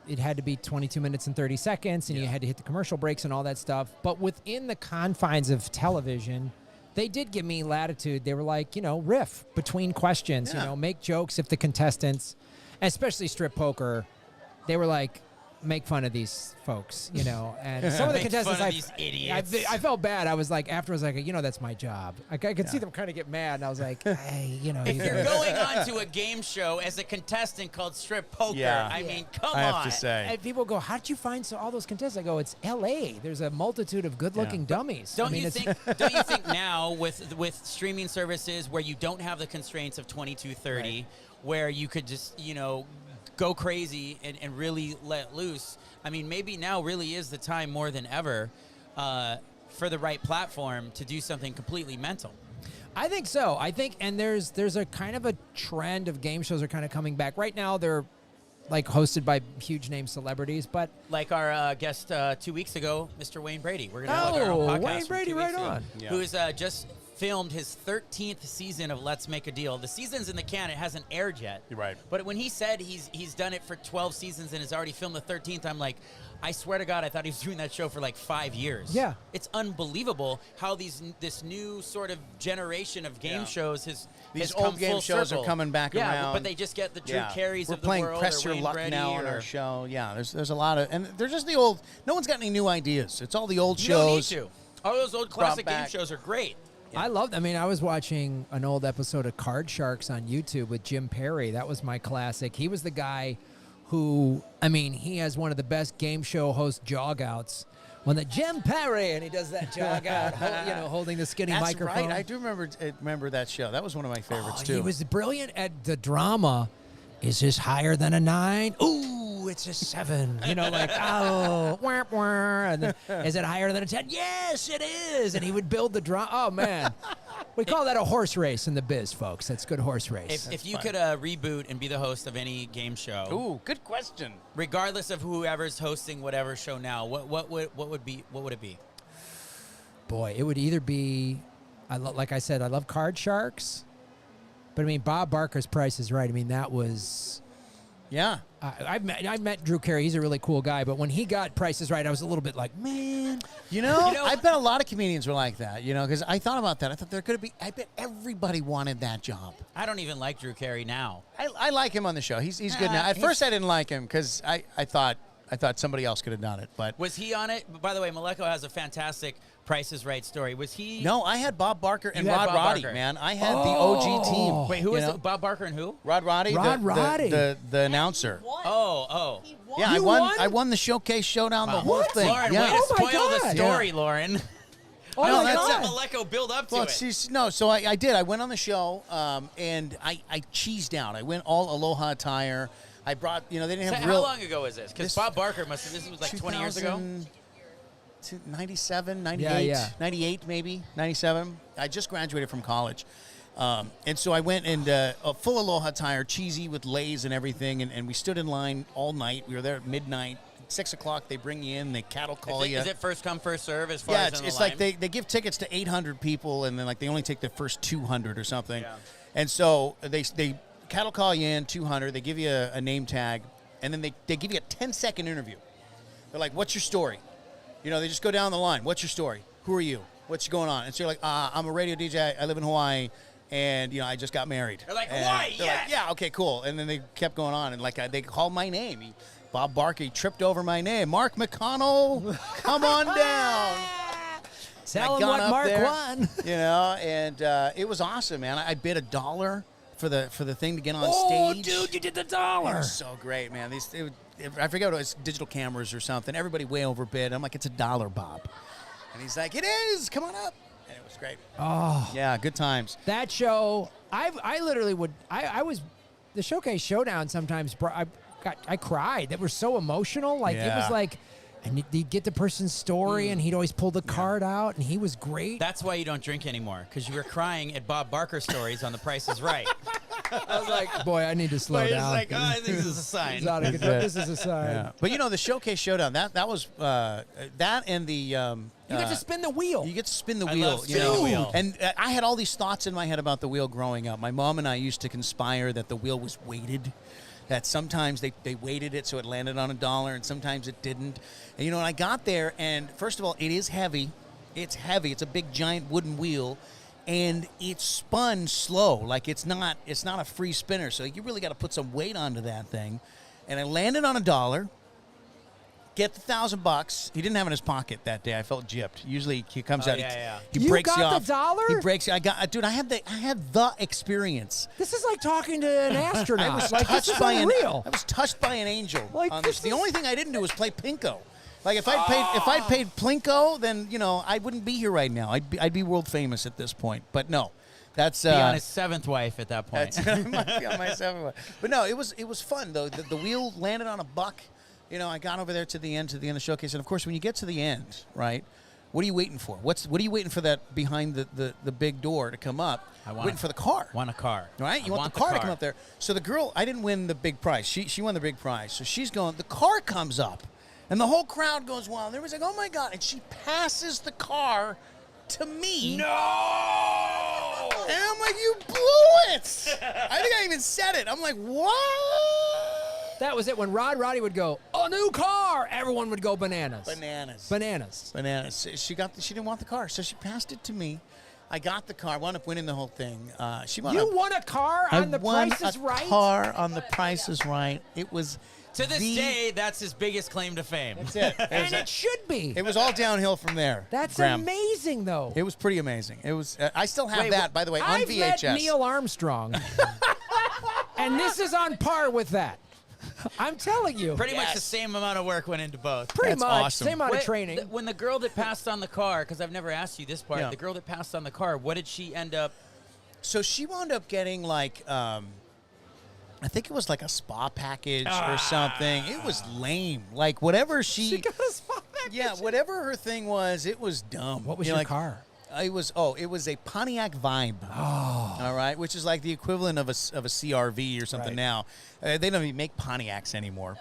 it had to be 22 minutes and 30 seconds, and you had to hit the commercial breaks and all that stuff. But within the confines of television, they did give me latitude. They were like, riff between questions, Yeah. make jokes if the contestants, especially strip poker, they were like, make fun of these folks, and some of the Make contestants, fun of these idiots. I felt bad. I was like, afterwards, like, that's my job. I could see them kind of get mad, and I was like, hey, If you're going on to a game show as a contestant called Strip Poker, Yeah. I mean, come I on. have to say. And people go, how did you find all those contestants? I go, it's L.A. There's a multitude of good-looking dummies. Don't I mean, you it's- think? Don't you think now with streaming services where you don't have the constraints of 22:30, where you could just go crazy and really let loose? I mean, maybe now really is the time more than ever for the right platform to do something completely mental. I think so. And there's a kind of a trend of game shows are kind of coming back. Right now, they're like hosted by huge name celebrities, but Like our guest 2 weeks ago, Mr. Wayne Brady. We're going to have our own podcast Wayne from Brady, 2 weeks right ago, on. Yeah. who has just filmed his 13th season of Let's Make a Deal. The season's in the can. It hasn't aired yet. You're right. But when he said he's done it for 12 seasons and has already filmed the 13th, I'm like, I swear to God, I thought he was doing that show for like 5 years. Yeah. It's unbelievable how this new sort of generation of game shows These has old come game full shows are circle. coming back yeah, around. but they just get the Drew Yeah. Carey's We're of the playing world. Press or Your Wayne Luck Brady now on or, our show. Yeah, there's a lot of, and they're just the old. No one's got any new ideas. It's all the old You don't need shows. to. All those old classic game back. shows are great. I was watching an old episode of Card Sharks on YouTube with Jim Perry. That was my classic. He was the guy who, he has one of the best game show host jog outs. When the Jim Perry, and he does that jog out, holding the skinny That's microphone. right. I do remember that show. That was one of my favorites too. He was brilliant at the drama. Is this higher than a 9? Ooh, it's a 7. Wah, wah. And then, is it higher than a 10? Yes, it is. And he would build the drama. Oh, man. We call that a horse race in the biz, folks. That's good horse race. If you could reboot and be the host of any game show, Ooh, good question. regardless of whoever's hosting whatever show now, what would it be? Boy, it would either be, like I said, I love Card Sharks. But, Bob Barker's Price is Right. That was... Yeah. I met Drew Carey. He's a really cool guy. But when he got Price is Right, I was a little bit like, man. I bet a lot of comedians were like that, because I thought about that. I thought I bet everybody wanted that job. I don't even like Drew Carey now. I like him on the show. He's good now. At first, I didn't like him because I thought somebody else could have done it. But Was he on it? By the way, Maleko has a fantastic Price is Right story. Was he? no, I had Bob Barker and You had Rod Bob Roddy, Barker. man. I had the OG team. Wait, who you was know? it? Bob Barker and who? Rod Roddy, Rod Roddy. the announcer. Oh. He won. Yeah, You won? I won the Showcase Showdown, the whole thing. Lauren, yeah. way to Oh my spoil the God. story, Yeah. Lauren. Oh, No, my that's God. Let Maleko build up to Well, it. so I did. I went on the show, and I cheesed out. I went all Aloha attire. I brought, they didn't So have how real. long ago was this? Because This- Bob Barker this was like 20 years ago. 97, 98, Yeah. 98 maybe, 97. I just graduated from college. And so I went in a full Aloha attire, cheesy with lays and everything, and we stood in line all night. We were there at midnight. 6 o'clock, they bring you in, they cattle call you. Is it first come, first serve as far Yeah, as in it's the like line? they give tickets to 800 people, and then like they only take the first 200 or something. Yeah. And so they cattle call you in 200. They give you a name tag, and then they give you a 10-second interview. They're like, "What's your story?" They just go down the line. What's your story? Who are you? What's going on? And so you're like, I'm a radio DJ. I live in Hawaii, and I just got married. They're like, And "Hawaii, they're like, yes!" yeah, okay, cool. And then they kept going on, and they called my name. Bob Barker tripped over my name. Mark McConnell, come on down. Tell I him got what up Mark there, won. You know, and it was awesome, man. I bid $1 for the thing to get on Oh, stage. dude, you did the It dollar. was so great, man. I forget what it was, digital cameras or something. Everybody way overbid. I'm like, it's $1, Bob. And he's like, it is. Come on up. And it was great. Oh, Yeah, good times. that show, I literally would, I was, the Showcase Showdown sometimes, I cried. They were so emotional. Like, it Yeah. was like, and you'd get the person's story, and he'd always pull the card out, and he was great. That's why you don't drink anymore, because you were crying at Bob Barker stories on The Price is Right. I was like, boy, I need to slow But it's down. like, oh, I think this is a sign. It's out of control. This is a sign. Yeah. But you know, the Showcase Showdown, that was that and the You get to spin the wheel. you get to spin the I wheel. love spinning the wheel. And I had all these thoughts in my head about the wheel growing up. My mom and I used to conspire that the wheel was weighted, that sometimes they weighted it so it landed on $1 and sometimes it didn't. And you know, and I got there, and first of all, it is heavy. It's heavy. It's a big giant wooden wheel. And it spun slow, like it's not a free spinner. So you really got to put some weight onto that thing. And I landed on $1. Get the $1,000. He didn't have it in his pocket that day. I felt gypped. Usually he comes Oh, out. yeah. He You breaks got you the off. dollar? He breaks. I got. Dude, I had the experience. This is like talking to an astronaut. I was like, this touched is by unreal. I was touched by an angel. Like, on this this. The is- only thing I didn't do was play Plinko. Like if I'd paid Plinko, then you know I wouldn't be here right now. I'd be world famous at this point. But no, that's Be on his 7th wife at that point. that's I might be on my 7th. But no, it was fun though. The wheel landed on $1. You know, I got over there to the end of the Showcase, and of course, when you get to the end, right? What are you waiting for? What are you waiting for that behind the big door to come up? Waiting for the car. Want a car. Right? You I want the car to come up there. So the girl, I didn't win the big prize. She won the big prize. So she's going, the car comes up. And the whole crowd goes wild. Everybody's like, oh my God. And she passes the car to me. No! And I'm like, you blew it. I think I even said it. I'm like, what? That was it. When Roddy would go, a new car, everyone would go bananas. Bananas. She didn't want the car, so she passed it to me. I got the car. I wound up winning the whole thing. She won. You won a car on The won Price is a Right? car on The Price is Right. It was To this day, that's his biggest claim to fame. That's it. And it should be. It was all downhill from there. That's Graham. amazing, though. It was pretty amazing. It was. I still have Wait, that, by the way, on I've VHS. met Neil Armstrong. And this is on par with that. I'm telling you. Pretty much Yes. the same amount of work went into both. Pretty That's much. awesome. Same amount of Wait, training. When the girl that passed on the car, because I've never asked you this part, Yeah. the girl that passed on the car, what did she end up? So she wound up getting like, I think it was like a spa package or something. It was lame. Like whatever She got a spot back. yeah, whatever her thing was, it was dumb. What was You know, your like, car? It was a Pontiac Vibe. Oh, all right, which is like the equivalent of a CRV or something Right. now. They don't even make Pontiacs anymore.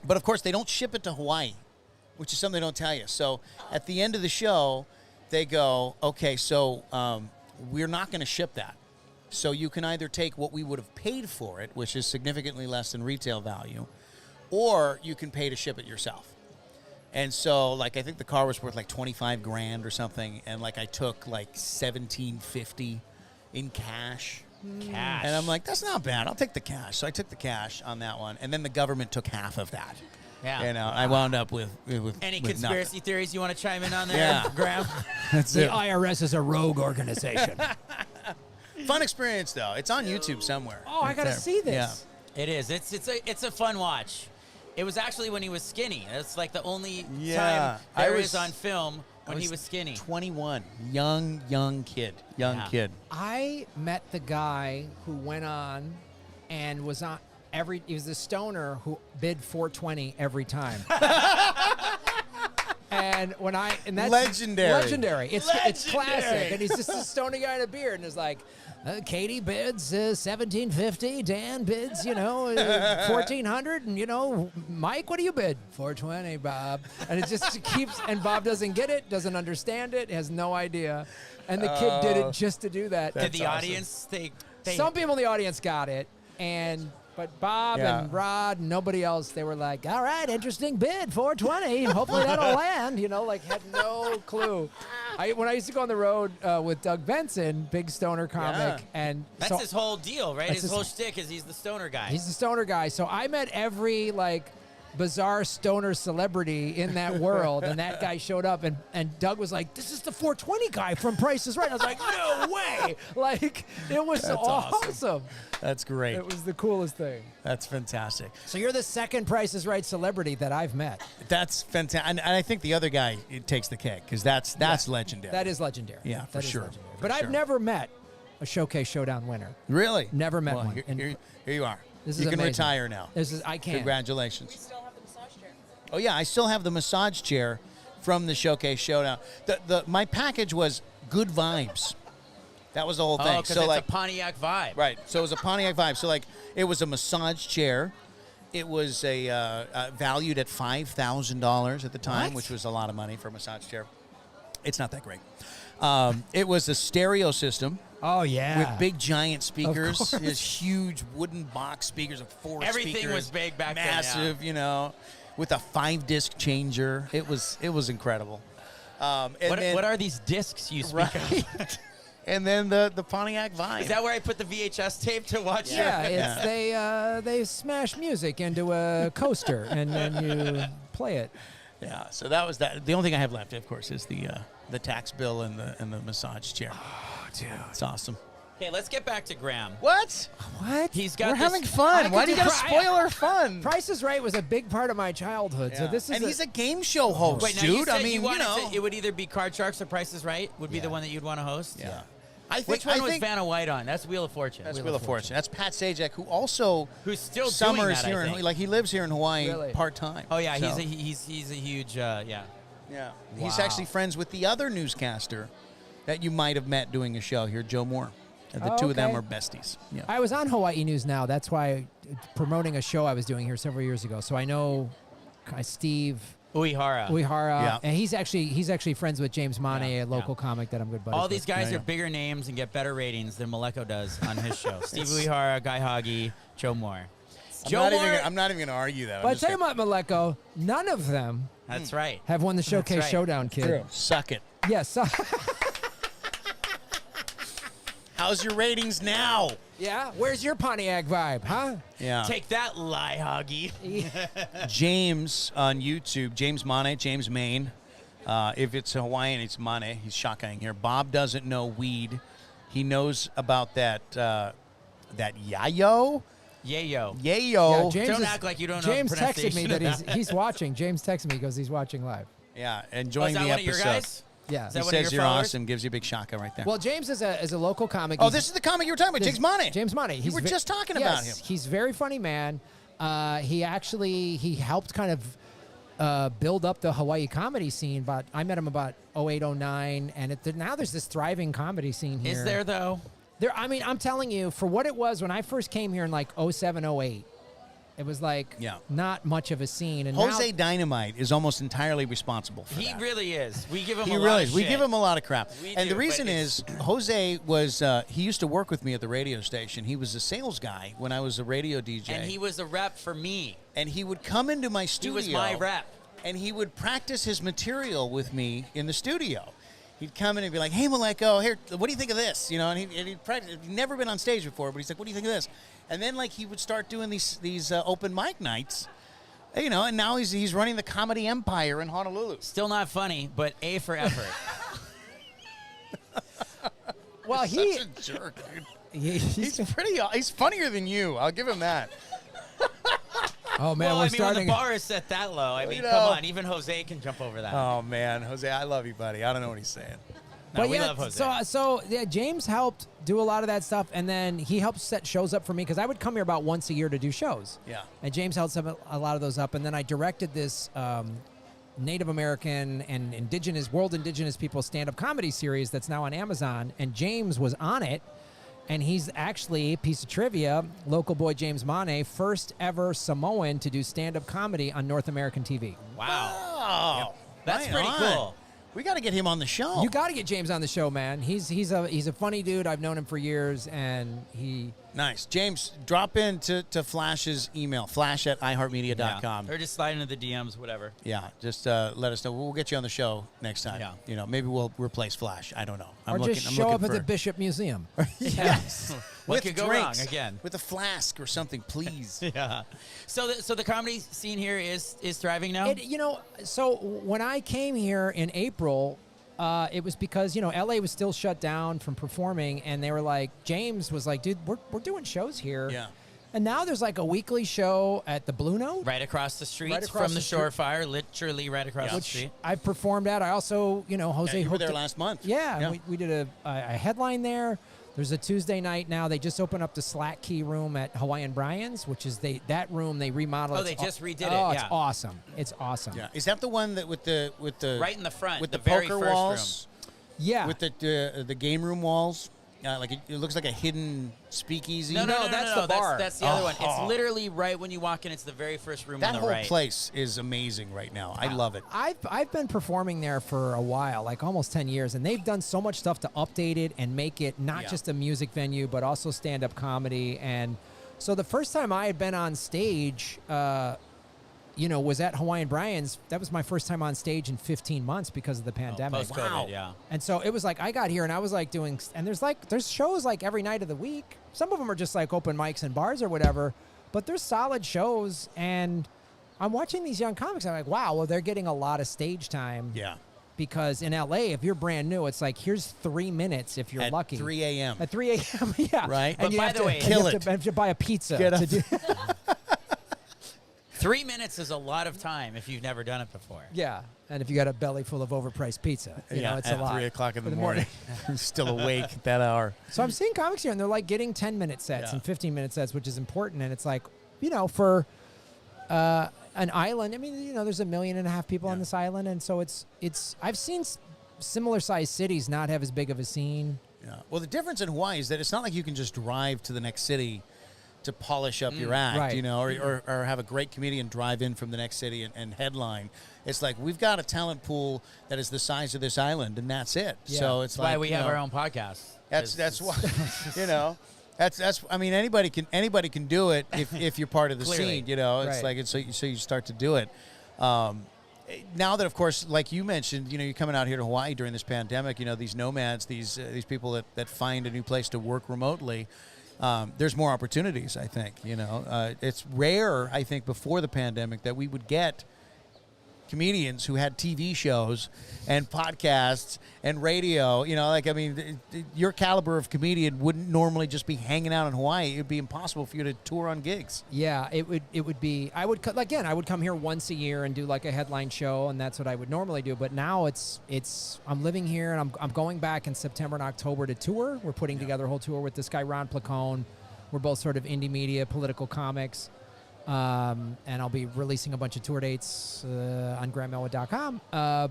But of course, they don't ship it to Hawaii, which is something they don't tell you. So at the end of the show, they go, okay, so we're not going to ship that. So you can either take what we would have paid for it, which is significantly less than retail value, or you can pay to ship it yourself. And so, like, I think the car was worth like $25,000 or something, and like I took like $1,750 in cash. Cash. And I'm like, that's not bad. I'll take the cash. So I took the cash on that one, and then the government took half of that. Yeah. You know, I wound up with Any with conspiracy theories you want to chime in on there, Yeah. Graham? That's The it. IRS is a rogue organization. Fun experience though. It's on YouTube somewhere. Oh, I Right gotta there. see this. Yeah. It is. It's a fun watch. It was actually when he was skinny. That's like the only Yeah. time I there was- is on film I when he was skinny. 21, young kid. Yeah. I met the guy who went on and was on he was the stoner who bid 420 every time. And that's Legendary. It's classic. And he's just a stoner guy in a beard and is like, Katie bids 1750, Dan bids 1400, and Mike, what do you bid? 420, Bob. And it just keeps, and Bob doesn't get it, doesn't understand it, has no idea. And the kid did it just to do that. Did the awesome. audience they Some people in the audience got it, but Bob Yeah. and Rod and nobody else, they were like, all right, interesting bid, 420. Hopefully that'll land, had no clue. When I used to go on the road with Doug Benson, big stoner comic, Yeah. and that's so his whole deal, right? That's His his- whole shtick is he's the stoner guy. he's the stoner guy. So I met every bizarre stoner celebrity in that world, and that guy showed up, and Doug was like, "This is the 420 guy from Price is Right." I was like, "No way!" Like, it was That's awesome. awesome. That's great. It was the coolest thing. That's fantastic. So you're the second Price is Right celebrity that I've met. That's fantastic. And I think the other guy takes the cake because that's legendary. That is legendary. Yeah, for That is sure. legendary. For But sure. I've never met a Showcase Showdown winner. Really? Never met Well, one. Here, And here you are. this You is can amazing. retire now. I can. Congratulations. We still have the massage chair. Oh yeah, I still have the massage chair from the Showcase Showdown. My package was good vibes. That was the whole thing. Oh, because so it's like a Pontiac vibe. right. So it was a Pontiac vibe. So like it was a massage chair. It was valued at $5,000 at the time, What? which was a lot of money for a massage chair. It's not that great. It was a stereo system. Oh yeah. With big giant speakers, course. his huge wooden box speakers of 4 Everything speakers. was big back then, yeah. massive, you know, with a 5-disc changer. It was incredible. And then, What are these discs you speak of? right? And then the Pontiac Vibe. Is that where I put the VHS tape to watch Yeah, it? it's they smash music into a coaster and then you play it. Yeah. So that was that. The only thing I have left, of course, is the tax bill and the massage chair. Oh, dude. It's awesome. Okay, let's get back to Graham. What? What? He's got We're this, having fun. I Why could do you do gotta pri- spoil our fun? Price is Right was a big part of my childhood. So Yeah. this is and he's a game show host, Wait, now dude. you said I mean, you wanted know. to, it would either be Card Sharks or Price is Right would be the Yeah. one that you'd want to host? Yeah. I think, Which one I was think Vanna White on? That's Wheel of Fortune. That's Wheel of Fortune. That's Pat Sajak, who also Who's still summers doing that, here I in think. like he lives here in Hawaii Really? part time. Oh yeah, he's a huge yeah. yeah. He's Wow. actually friends with the other newscaster that you might have met doing a show here, Joe Moore. And the Oh, two of them okay. are besties. Yeah. I was on Hawaii News Now. That's why promoting a show I was doing here several years ago. So I know Steve Uehara. Uehara, Yeah. and he's actually friends with James Mane, Yeah, a local comic that I'm good buddies All with. these guys Yeah, are yeah. bigger names and get better ratings than Maleko does on his show. Steve Uehara, Guy Hoggy, Joe Moore. I'm not even going to argue that. But I tell you what, Maleko, none of them That's right. have won the Showcase right. Showdown, kid. Suck it. Yes. So, How's your ratings now? yeah. Where's your Pontiac vibe, huh? Yeah. Take that, Lie Hoggy. James on YouTube, James Mane, James Maine. If it's Hawaiian, it's Mane. He's shotgunning here. Bob doesn't know weed. He knows about that yayo. Yayo. Yeah, Yayo. James Don't is- act like you don't know James the texted me pronunciation that of he's watching. James texted me because he's watching live. Yeah, Oh, enjoying is that the one episode. of your guys? Yeah. Is He that one of says your you're followers? awesome. Gives you a big shaka right there. Well, James is a local comic. oh, He's- this is the comic you were talking about, James Mane. James Mane. You were just talking about him. He's a very funny man. He helped kind of build up the Hawaii comedy scene. But I met him about 08, 09, and now there's this thriving comedy scene here. Is there though? I mean, I'm telling you, for what it was when I first came here in like 07, 08, it was like Yeah. not much of a scene. And Jose now, Dynamite is almost entirely responsible for He that. really is. We give him He a really lot is. of We shit. give him a lot of crap. We And do, the reason but is Jose was, he used to work with me at the radio station. He was a sales guy when I was a radio DJ. And he was a rep for me. And he would come into my He studio. was my rep. And he would practice his material with me in the studio. He'd come in and be like, "Hey, Maleko, here, what do you think of this?" You know, and he'd practice. He'd never been on stage before, but he's like, "What do you think of this?" And then like he would start doing these open mic nights, you know. And now he's running the Comedy Empire in Honolulu. Still not funny, but A for effort. well, he, Such a jerk, dude. he's, He's funnier than you. I'll give him that. oh man, well, we're I mean, starting. when the bar is set that low, I mean, know. come on, even Jose can jump over that. Oh man, Jose, I love you, buddy. I don't know what he's saying. No, But we yeah, love Jose. so yeah, James helped do a lot of that stuff, and then he helped set shows up for me because I would come here about once a year to do shows. Yeah. And James held a lot of those up, and then I directed this Native American and World Indigenous People stand-up comedy series that's now on Amazon, and James was on it, and he's actually, piece of trivia, local boy James Mane, first ever Samoan to do stand-up comedy on North American TV. Wow. Oh, That's right pretty on. cool. We got to get him on the show. You got to get James on the show, man. He's a funny dude. I've known him for years, and he Nice. James, drop in to Flash's email, flash@iheartmedia.com. Or just slide into the DMs, whatever. Yeah, just let us know. We'll get you on the show next time. Yeah. You know, maybe we'll replace Flash. I don't know. Or just show up at the Bishop Museum. Yes. What With could go drinks, wrong again? With a flask or something, please. Yeah. So the comedy scene here is thriving now? So when I came here in April, it was because, LA was still shut down from performing, and they were like, James was like, dude, we're doing shows here. Yeah. And now there's like a weekly show at the Blue Note. Right across the street Right across from the the street. Shore Fire, literally right across the Which street. I've performed at. I also, Jose Yeah, you were hooked there it- last month. Yeah, we did a headline there. There's a Tuesday night now. They just opened up the Slack Key room at Hawaiian Brian's, which is that room they remodeled. Oh, they just redid it, Oh, it's yeah. awesome. It's awesome. Yeah. Is that the one that with the Right in the front, with the the very poker first walls, Yeah. with the game room walls? Like it looks like a hidden speakeasy. No, that's the bar. That's the other one. Oh. It's literally right when you walk in. It's the very first room That on the whole right. place is amazing right now. I love it. I've been performing there for a while, like almost 10 years, and they've done so much stuff to update it and make it not Yeah. just a music venue, but also stand-up comedy. And so the first time I had been on stage, was at Hawaiian Brian's. That was my first time on stage in 15 months because of the pandemic. Post-COVID, Wow. yeah. And so it was like I got here and I was like doing, and there's shows like every night of the week. Some of them are just like open mics and bars or whatever, but there's solid shows. And I'm watching these young comics. I'm like, wow, well, they're getting a lot of stage time. Yeah. Because in LA, if you're brand new, it's like, here's 3 minutes if you're At lucky. 3 a.m. At 3 a.m., yeah. Right. And But you by have the to, way- and you Kill have it. to, have to buy a pizza. Get up. to do, 3 minutes is a lot of time if you've never done it before. yeah. And if you got a belly full of overpriced pizza, it's at a lot. 3 o'clock in For the morning. Still awake at that hour. So I'm seeing comics here, and they're like getting 10-minute sets Yeah. and 15-minute sets, which is important. And it's like, for an island, I mean, there's 1.5 million people on this island, and so it's. I've seen similar-sized cities not have as big of a scene. Yeah. Well, the difference in Hawaii is that it's not like you can just drive to the next city to polish up your act, right. or have a great comedian drive in from the next city and headline. It's like we've got a talent pool that is the size of this island, and that's it. Yeah. So it's That's why like, we have our own podcast. That's why that's I mean anybody can do it if you're part of the Clearly. scene. It's Right. like so you start to do it. Now that, of course, like you mentioned, you're coming out here to Hawaii during this pandemic. These nomads, these people that find a new place to work remotely. There's more opportunities, I think. It's rare, I think, before the pandemic that we would get comedians who had TV shows and podcasts and radio. Your caliber of comedian wouldn't normally just be hanging out in Hawaii. It would be impossible for you to tour on gigs. Yeah, it would be. I would come here once a year and do like a headline show, and that's what I would normally do. But now it's. I'm living here, and I'm going back in September and October to tour. We're putting together a whole tour with this guy Ron Placone. We're both sort of indie media, political comics, and I'll be releasing a bunch of tour dates on GrantMelwood.com.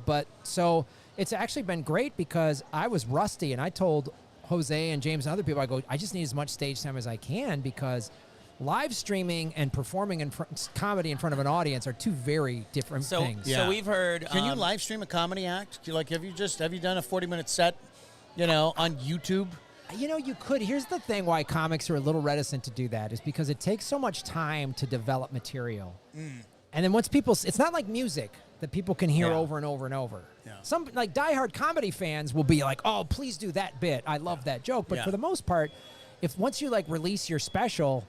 But so it's actually been great because I was rusty, and I told Jose and James and other people, I just need as much stage time as I can because live streaming and performing comedy in front of an audience are two very different things. Yeah. So we've heard. Can you live stream a comedy act? Have you done a 40-minute set, on YouTube? You could. Here's the thing why comics are a little reticent to do that is because it takes so much time to develop material. And then once it's not like music that people can hear Yeah. over and over and over. Yeah. Some like diehard comedy fans will be like, oh, please do that bit. I love that joke. But Yeah. for the most part, once you release your special,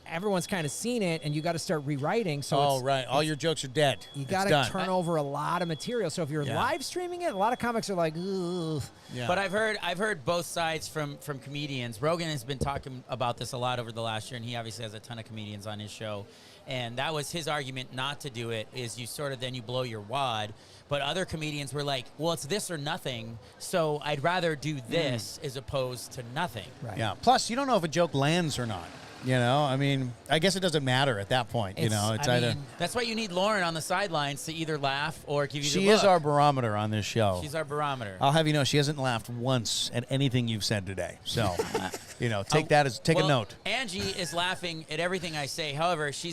everyone's kind of seen it and you got to start rewriting. So Right. All your jokes are dead. you It's got to done. turn over a lot of material. So if you're Yeah. live streaming it, a lot of comics are like, ugh. Yeah. But I've heard both sides from comedians. Rogan has been talking about this a lot over the last year, and he obviously has a ton of comedians on his show. And that was his argument not to do it, is you sort of then you blow your wad. But other comedians were like, well, it's this or nothing, so I'd rather do this as opposed to nothing. Right. Yeah. Plus, you don't know if a joke lands or not. I guess it doesn't matter at that point. It's either. That's why you need Lauren on the sidelines to either laugh or give you She the look. is our barometer on this show. She's our barometer. I'll have you know she hasn't laughed once at anything you've said today. So, take a Well, note. Angie is laughing at everything I say. However, she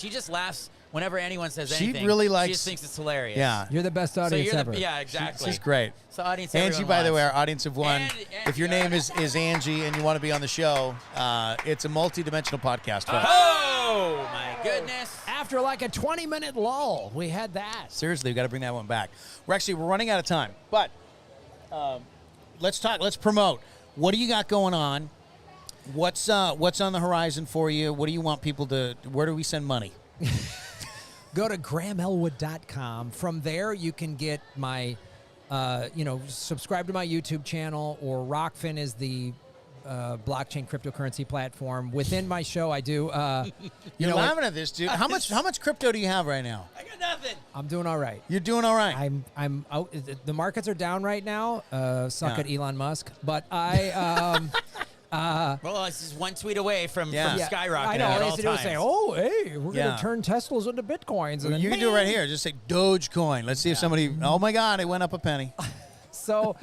just laughs whenever anyone says She anything, really she likes- just thinks it's hilarious. Yeah. You're the best So audience you're ever. yeah, exactly. She's great. So audience. Angie, everyone by the way, wants. our audience of one. And- If your yeah. name is Angie and you want to be on the show, it's a multi-dimensional podcast. Folks. Oh my goodness. After like a 20-minute lull, we had that. Seriously, we got to bring that one back. We're running out of time, but let's talk. Let's promote. What do you got going on? What's on the horizon for you? What do you want people to? Where do we send money? Go to grahamelwood.com. From there, you can get my, subscribe to my YouTube channel, or Rockfin is the blockchain cryptocurrency platform. Within my show, I do. You're laughing at this, dude. How much crypto do you have right now? I got nothing. I'm doing all right. You're doing all right. I'm out. The markets are down right now. Suck Yeah. at Elon Musk. But I. Well, it's just one tweet away from Yeah. skyrocketing I know. at All all I used to do is times. say, "Oh, hey, we're Yeah. going to turn Teslas into bitcoins." And then, You can do it right here. Just say Dogecoin. Let's see if somebody. Oh my God, it went up a penny. So,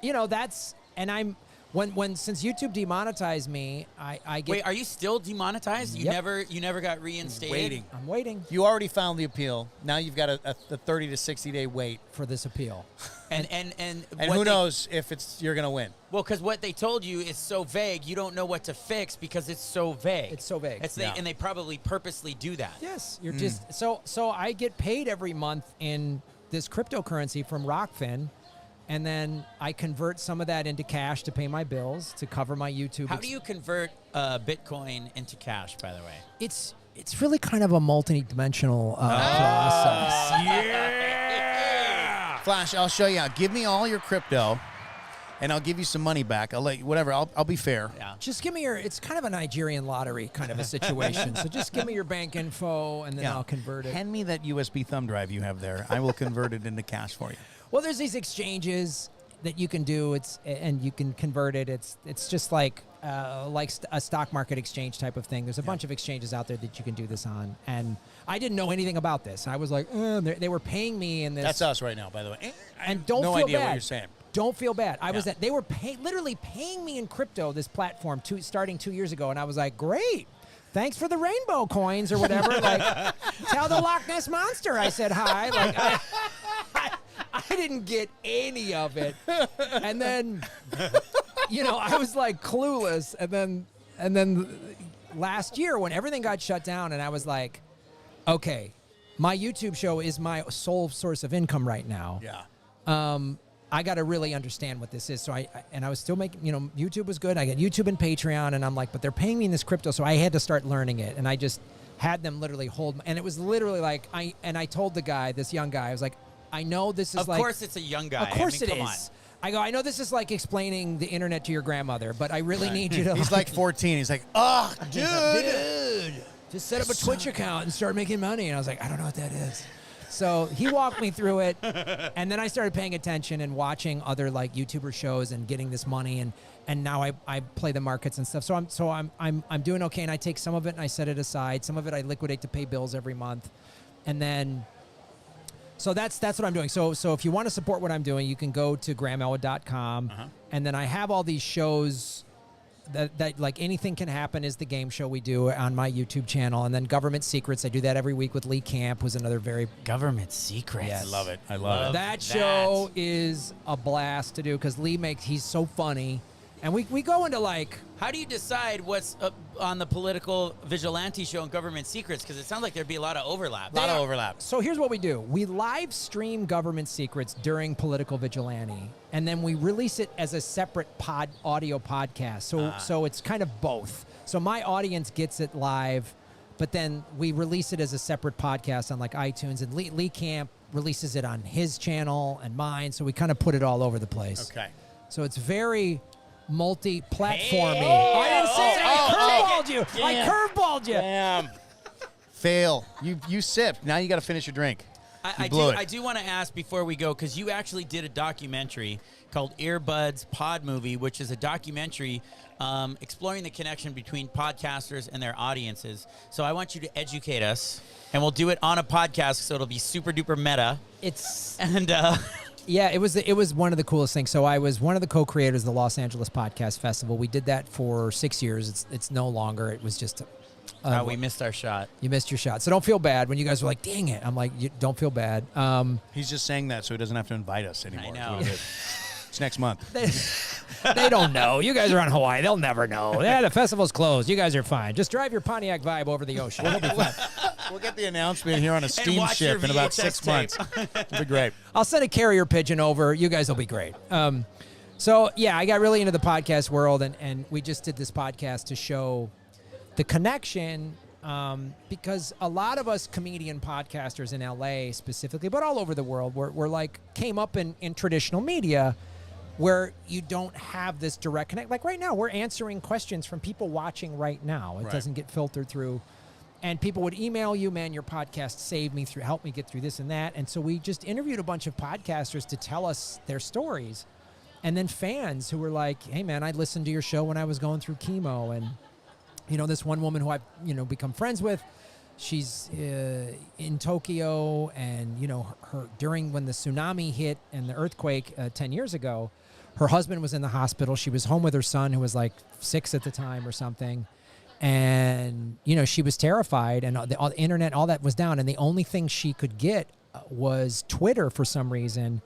that's, and I'm when since YouTube demonetized me, I get. Wait, are you still demonetized? You Yep. never got reinstated. Waiting. I'm waiting You already found the appeal. Now you've got a 30 to 60 day wait. for this appeal. And And what who they- knows if you're gonna win? Well, because what they told you is so vague, you don't know what to fix because it's so vague. It's so vague. Yeah. And they probably purposely do that. Yes, you're just so I get paid every month in this cryptocurrency from Rockfin, and then I convert some of that into cash to pay my bills to cover my YouTube. How do you convert Bitcoin into cash, by the way? It's really kind of a multi-dimensional process. Flash, I'll show you out. Give me all your crypto, and I'll give you some money back. I'll let you, whatever. I'll be fair. Yeah. Just give me it's kind of a Nigerian lottery kind of a situation. So just give me your bank info, and then I'll convert it. Hand me that USB thumb drive you have there. I will convert it into cash for you. Well, there's these exchanges that you can do. And you can convert it. It's just like a stock market exchange type of thing. There's a bunch of exchanges out there that you can do this on. And I didn't know anything about this. I was like, they were paying me in this. That's us right now, by the way. And don't no feel idea bad. what you're saying. Don't feel bad. I was Yeah. that they were literally paying me in crypto, this platform, starting 2 years ago, and I was like, great. Thanks for the rainbow coins or whatever. Like, tell the Loch Ness Monster I said hi. Like, I didn't get any of it. And then, I was like clueless. And then last year when everything got shut down, and I was like, okay, my YouTube show is my sole source of income right now. Yeah. I got to really understand what this is. So I was still making, YouTube was good. I got YouTube and Patreon, and I'm like, but they're paying me in this crypto, so I had to start learning it. And I just had them literally and it was literally like, I told the guy, this young guy, I was like, I know this is Of like. course it's a young guy. Of course I mean, it come is. I go, I know this is like explaining the internet to your grandmother, but I really need you to. He's like 14. He's like, oh, dude. Just set up a Twitch account and start making money. And I was like, I don't know what that is. So he walked me through it, and then I started paying attention and watching other like YouTuber shows and getting this money, and now I play the markets and stuff. So I'm doing okay, and I take some of it and I set it aside. Some of it I liquidate to pay bills every month, and then. So that's what I'm doing. So if you want to support what I'm doing, you can go to grahamelwood.com, and then I have all these shows. That like Anything Can Happen is the game show we do on my YouTube channel, and then Government Secrets, I do that every week with Lee Camp, who's another very Government secrets. Yes. I love it. I love it. that show is a blast to do because he's so funny, and we go into like How do you decide what's on the political vigilante show and Government Secrets? Because it sounds like there'd be a lot of overlap. A lot of overlap. So here's what we do. We live stream Government Secrets during Political Vigilante, and then we release it as a separate audio podcast. So it's kind of both. So my audience gets it live, but then we release it as a separate podcast on like iTunes, and Lee Camp releases it on his channel and mine, so we kind of put it all over the place. Okay. So it's very multi-platformy. Hey. I didn't say it. I curveballed you. Damn. I curveballed you. Damn. Fail. You sipped. Now you got to finish your drink. I do want to ask before we go, because you actually did a documentary called Earbuds Pod Movie, which is a documentary exploring the connection between podcasters and their audiences. So I want you to educate us, and we'll do it on a podcast, so it'll be super duper meta. It's And yeah, it was one of the coolest things. So I was one of the co-creators of the Los Angeles Podcast Festival. We did that for 6 years. It's no longer. It was just We missed our shot. You missed your shot. So don't feel bad when you guys were like, dang it. I'm like, don't feel bad. He's just saying that so he doesn't have to invite us anymore. I is know. what it is. It's next month. They don't know. You guys are on Hawaii. They'll never know. Yeah, the festival's closed. You guys are fine. Just drive your Pontiac Vibe over the ocean. It'll be fine. We'll get the announcement here on a steam watch your ship in about VHS 6 tape. months. It'll be great. I'll send a carrier pigeon over. You guys will be great. So, yeah, I got really into the podcast world, and we just did this podcast to show the connection because a lot of us comedian podcasters in LA specifically, but all over the world, we're like came up in traditional media where you don't have this direct connect. Like right now, we're answering questions from people watching right now. It Right. doesn't get filtered through. And people would email you, man, your podcast saved me, helped me get through this and that. And so we just interviewed a bunch of podcasters to tell us their stories. And then fans who were like, hey, man, I listened to your show when I was going through chemo. And, you know, this one woman who I've, become friends with, she's in Tokyo. And, her during when the tsunami hit and the earthquake 10 years ago, her husband was in the hospital. She was home with her son, who was like 6 at the time or something. And, she was terrified, and all the internet, all that was down. And the only thing she could get was Twitter for some reason.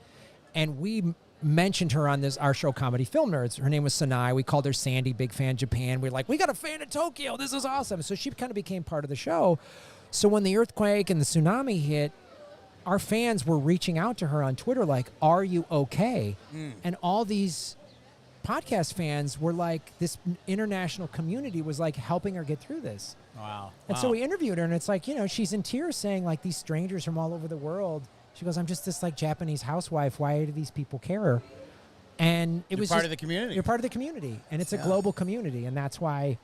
And we mentioned her on our show, Comedy Film Nerds. Her name was Sanai. We called her Sandy, big fan Japan. We're like, we got a fan in Tokyo. This is awesome. So she kind of became part of the show. So when the earthquake and the tsunami hit, our fans were reaching out to her on Twitter like, are you okay? And all these podcast fans were like, this international community was like helping her get through this. Wow. And so we interviewed her, and it's like, she's in tears saying like, these strangers from all over the world. She goes, I'm just this like Japanese housewife. Why do these people care? And it You're was part just- of the community. You're part of the community, and it's a global community, and that's why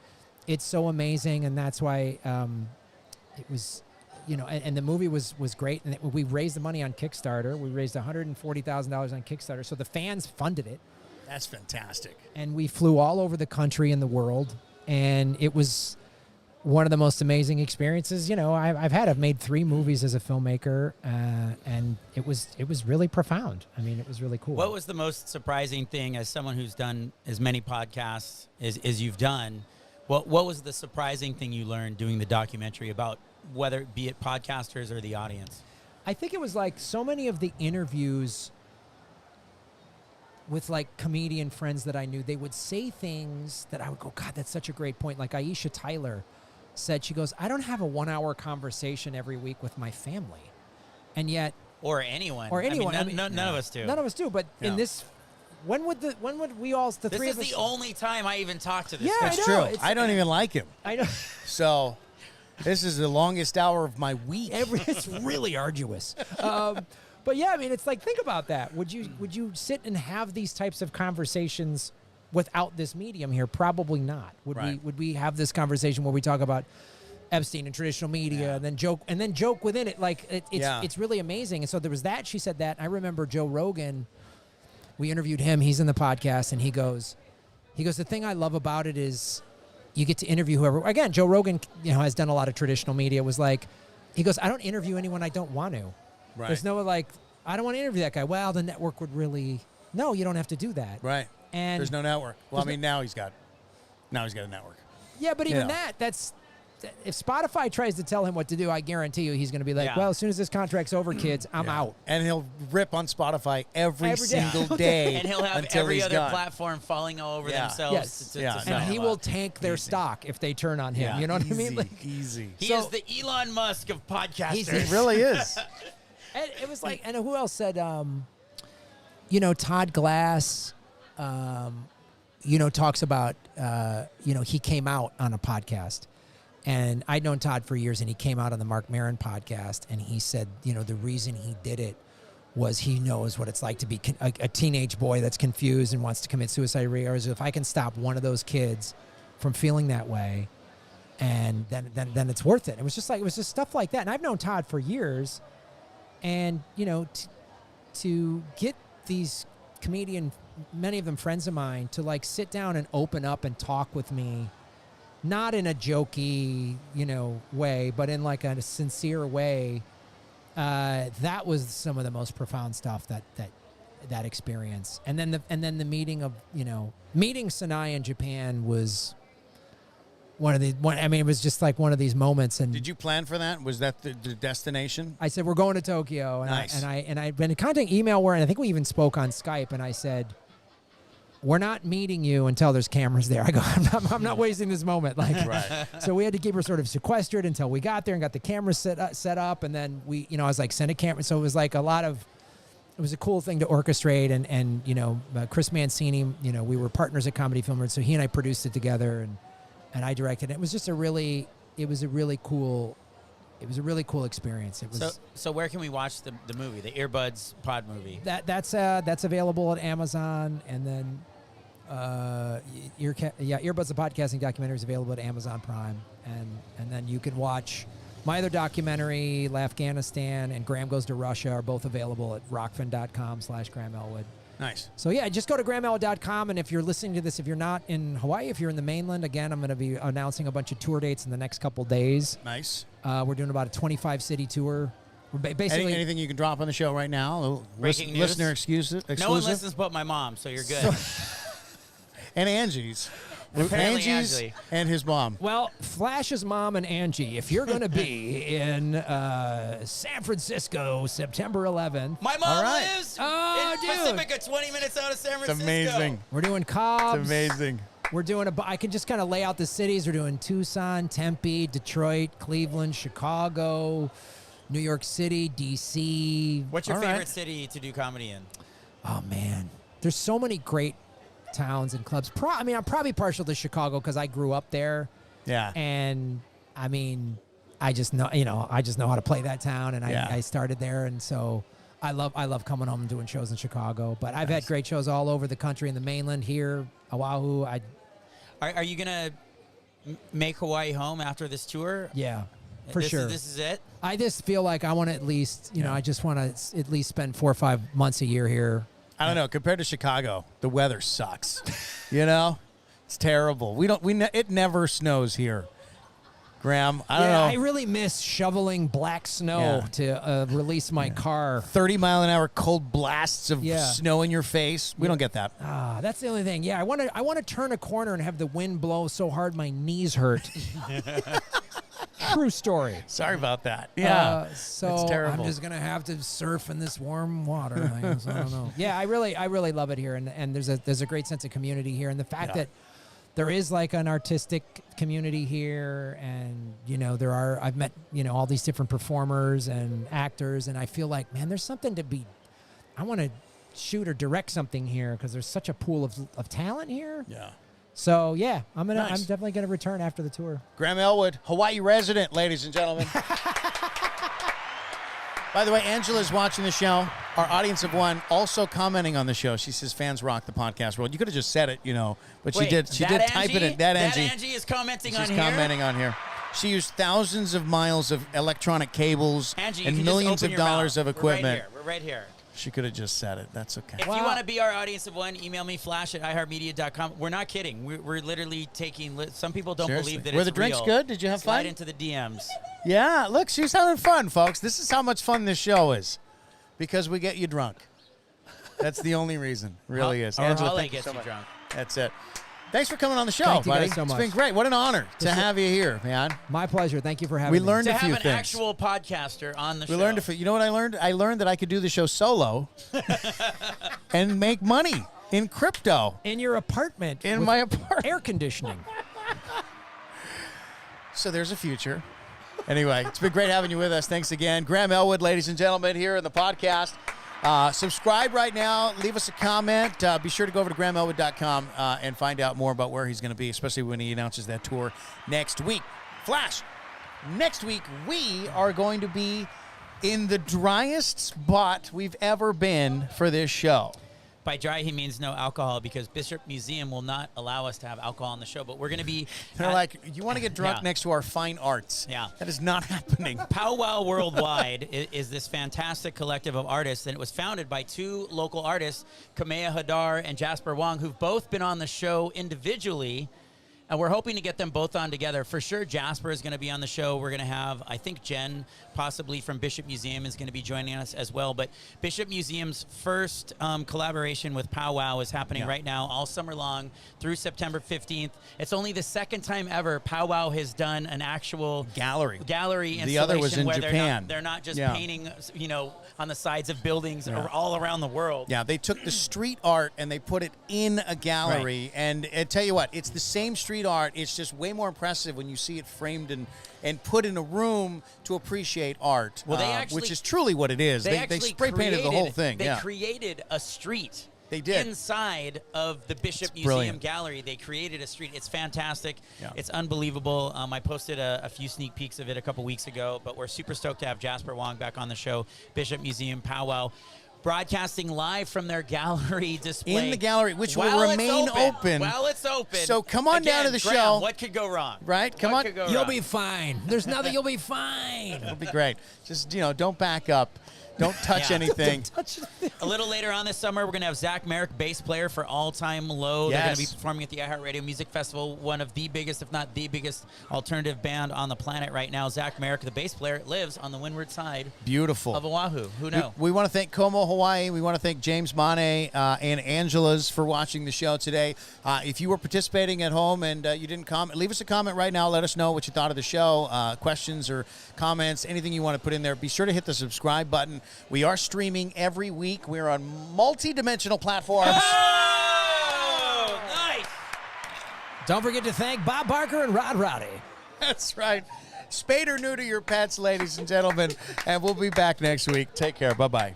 it's so amazing, and that's why it was, and the movie was great, and we raised the money on Kickstarter. We raised $140,000 on Kickstarter, so the fans funded it, That's fantastic. and we flew all over the country and the world, and it was one of the most amazing experiences I've had. I've made 3 movies as a filmmaker, and it was really profound. I mean, it was really cool. What was the most surprising thing, as someone who's done as many podcasts as you've done? What was the surprising thing you learned doing the documentary about, whether it be it podcasters or the audience? I think it was like so many of the interviews with like comedian friends that I knew, they would say things that I would go, God, that's such a great point. Like Aisha Tyler said, she goes, I don't have a 1-hour conversation every week with my family. And yet, Or anyone. or anyone. I mean, none of us do. None of us do. But Yeah. in this, when would we all, the This three is of us? the only time I even talk to this Yeah, guy. I That's know, true. it's- I don't even like him. I know. So this is the longest hour of my week. It's really arduous. But yeah, I mean, it's like, think about that. Would you sit and have these types of conversations without this medium here? Probably not. Right. Would we have this conversation where we talk about Epstein and traditional media, and then joke within it? Like it's really amazing. And so there was that. She said that. I remember Joe Rogan. We interviewed him. He's in the podcast, and he goes, the thing I love about it is you get to interview whoever. Again, Joe Rogan, has done a lot of traditional media. Was like, he goes, I don't interview anyone I don't want to. Right. There's no like, I don't want to interview that guy. Well, the network would really. No, you don't have to do that. Right. And There's no network. Well, I there's mean, now he's got a network. Yeah, but even Yeah. that's. If Spotify tries to tell him what to do, I guarantee you he's going to be like, Yeah. well, as soon as this contract's over, kids, I'm Yeah. out. And he'll rip on Spotify every Every day. single day. And he'll have until every he's other gone. platform falling all over Yeah. themselves. Yes. to Yeah. sign And No. he them will up. tank their Easy. stock if they turn on him. Yeah. You know what I mean? Easy, Like, easy. He So- is the Elon Musk of podcasters. He's- It really is. and it was like, and who else said, Todd Glass, talks about, he came out on a podcast. And I'd known Todd for years, and he came out on the Mark Maron podcast, and he said, the reason he did it was he knows what it's like to be a teenage boy that's confused and wants to commit suicide. Or if I can stop one of those kids from feeling that way, and then it's worth it. It was just stuff like that. And I've known Todd for years, and to get these comedian, many of them friends of mine, to like sit down and open up and talk with me. Not in a jokey, way, but in like a sincere way. That was some of the most profound stuff that experience. And then the meeting of meeting Sanai in Japan was I mean, it was just like one of these moments. And Did you plan for that? Was that the destination? I said, we're going to Tokyo. And Nice. and I'd been in contact email where, and I think we even spoke on Skype, and I said, we're not meeting you until there's cameras there. I go, I'm not wasting this moment. Like, Right. So we had to keep her sort of sequestered until we got there and got the cameras set up. And then we, I was like, send a camera. So it was like it was a cool thing to orchestrate. And Chris Mancini, we were partners at Comedy Filmer. So he and I produced it together and I directed it. It was just a really cool experience. It was So where can we watch the movie, the Earbuds Pod movie? that's available at Amazon, and then Earbuds the Podcasting documentary is available at Amazon Prime, and then you can watch my other documentary, Afghanistan and Graham Goes to Russia, are both available at rockfin.com/Graham Elwood. Nice. So yeah, just go to GrahamElwood.com, and if you're listening to this, if you're not in Hawaii, if you're in the mainland, again, I'm going to be announcing a bunch of tour dates in the next couple days. Nice. We're doing about a 25-city tour. We're basically Anything you can drop on the show right now? Breaking news. Listener exclusive. No one listens but my mom, so you're good. And Angie's. Apparently Angie's Angie. and his mom. Well, Flash's mom and Angie, if you're going to be in San Francisco, September 11th, My mom All right. lives Oh, in dude. Pacifica, 20 minutes out of San It's Francisco. amazing. we're doing Cobb's. It's amazing. We're doing I can just kind of lay out the cities. We're doing Tucson, Tempe, Detroit, Cleveland, Chicago, New York City, D.C. What's your All favorite right. city to do comedy in? Oh, man. There's so many great towns and clubs. I'm probably partial to Chicago because I grew up there. Yeah. And I mean, I just know how to play that town, and Yeah. I started there, and so I love coming home and doing shows in Chicago. But I've had great shows all over the country, in the mainland, here, Oahu. Are you going to make Hawaii home after this tour? Yeah, for sure. This is it? I just feel like I want to at least, I just want to at least spend 4 or 5 months a year here. I don't know. Compared to Chicago, the weather sucks. It's terrible. It never snows here. Graham, I don't know. I really miss shoveling black snow to release my car. 30-mile-an-hour cold blasts of Yeah. snow in your face. We don't get that. That's the only thing. Yeah, I want to turn a corner and have the wind blow so hard my knees hurt. True story. Sorry about that. Yeah. So it's terrible. I'm just gonna have to surf in this warm water. I don't know. Yeah, I really love it here, and there's a great sense of community here, and the fact that there is like an artistic community here, and I've met all these different performers and actors, and I feel like, man, there's something to be. I want to shoot or direct something here because there's such a pool of talent here. Yeah. So yeah, I'm Nice. definitely gonna return after the tour. Graham Elwood, Hawaii resident, ladies and gentlemen. By the way, Angela's watching the show. Our audience of one also commenting on the show. She says fans rock the podcast world. You could have just said it, but Wait, she did. She that did type it Angie? in. That Angie. Angie is commenting on She's here? commenting on here. She used thousands of miles of electronic cables Angie, you and can just millions open of your dollars mouth. of equipment. We're right here. She could have just said it. That's okay. If you want to be our audience of one, email me, flash@iheartmedia.com. We're not kidding. We're literally taking. Some people don't Seriously. believe that Were it's the drinks real. good? Did you have Slide fun? into the DMs. Yeah, look, she's having fun, folks. This is how much fun this show is, because we get you drunk. That's the only reason. Really is. Or Angela, Holly thank you gets so you much. drunk. That's it. Thanks for coming on the show, Thank you buddy. guys so It's much. been great. What an honor to have you here, man. My pleasure. Thank you for having We me. learned To a few have an things. actual podcaster on the show. We learned you know what I learned? I learned that I could do the show solo and make money in crypto in your apartment. in with my apartment. air conditioning. So there's a future. Anyway, it's been great having you with us. Thanks again. Graham Elwood, ladies and gentlemen, here in the podcast. Subscribe right now. Leave us a comment. Be sure to go over to GrahamElwood.com and find out more about where he's going to be, especially when he announces that tour next week. Flash, next week we are going to be in the driest spot we've ever been for this show. By dry, he means no alcohol because Bishop Museum will not allow us to have alcohol on the show. But we're going to be. They're like, you want to get drunk Yeah. next to our fine arts. Yeah. That is not happening. Powwow Worldwide is this fantastic collective of artists, and it was founded by two local artists, Kamea Hadar and Jasper Wong, who've both been on the show individually. And we're hoping to get them both on together. For sure, Jasper is going to be on the show. We're going to have, I think Jen, possibly from Bishop Museum, is going to be joining us as well. But Bishop Museum's first collaboration with Powwow is happening right now all summer long through September 15th. It's only the second time ever Powwow has done an actual Gallery installation. The other was in where Japan. They're not just painting, on the sides of buildings or all around the world. Yeah, they took the street art and they put it in a gallery. And I tell you what, it's the same street art. It's just way more impressive when you see it framed and put in a room to appreciate art. Well, they actually, which is truly what it is. They actually spray painted the whole thing. They created a street. They did. Inside of the Bishop Museum brilliant. Gallery, they created a street. It's fantastic. Yeah. It's unbelievable. I posted a few sneak peeks of it a couple weeks ago, but we're super stoked to have Jasper Wong back on the show. Bishop Museum Powwow, broadcasting live from their gallery display. In the gallery, which will While remain it's open. While it's open. So come on down to the Graham, show. What could go wrong? Right? Come What on. could go You'll wrong? be fine. There's nothing. You'll be fine. It'll be great. Just, don't back up. Don't touch Yeah. anything. A little later on this summer, we're going to have Zach Merrick, bass player for All Time Low. They're going to be Yes. performing at the iHeartRadio Music Festival, one of the biggest, if not the biggest, alternative band on the planet right now. Zach Merrick, the bass player, lives on the windward side Beautiful. of Oahu. Who knew? We want to thank Como, Hawaii. We want to thank James Mane and Angela's for watching the show today. If you were participating at home and you didn't comment, leave us a comment right now. Let us know what you thought of the show, questions or comments, anything you want to put in there. Be sure to hit the subscribe button. We are streaming every week. We're on multi-dimensional platforms. Oh, nice. Don't forget to thank Bob Barker and Rod Rowdy. That's right. Spayed or neuter your pets, ladies and gentlemen. And we'll be back next week. Take care. Bye-bye.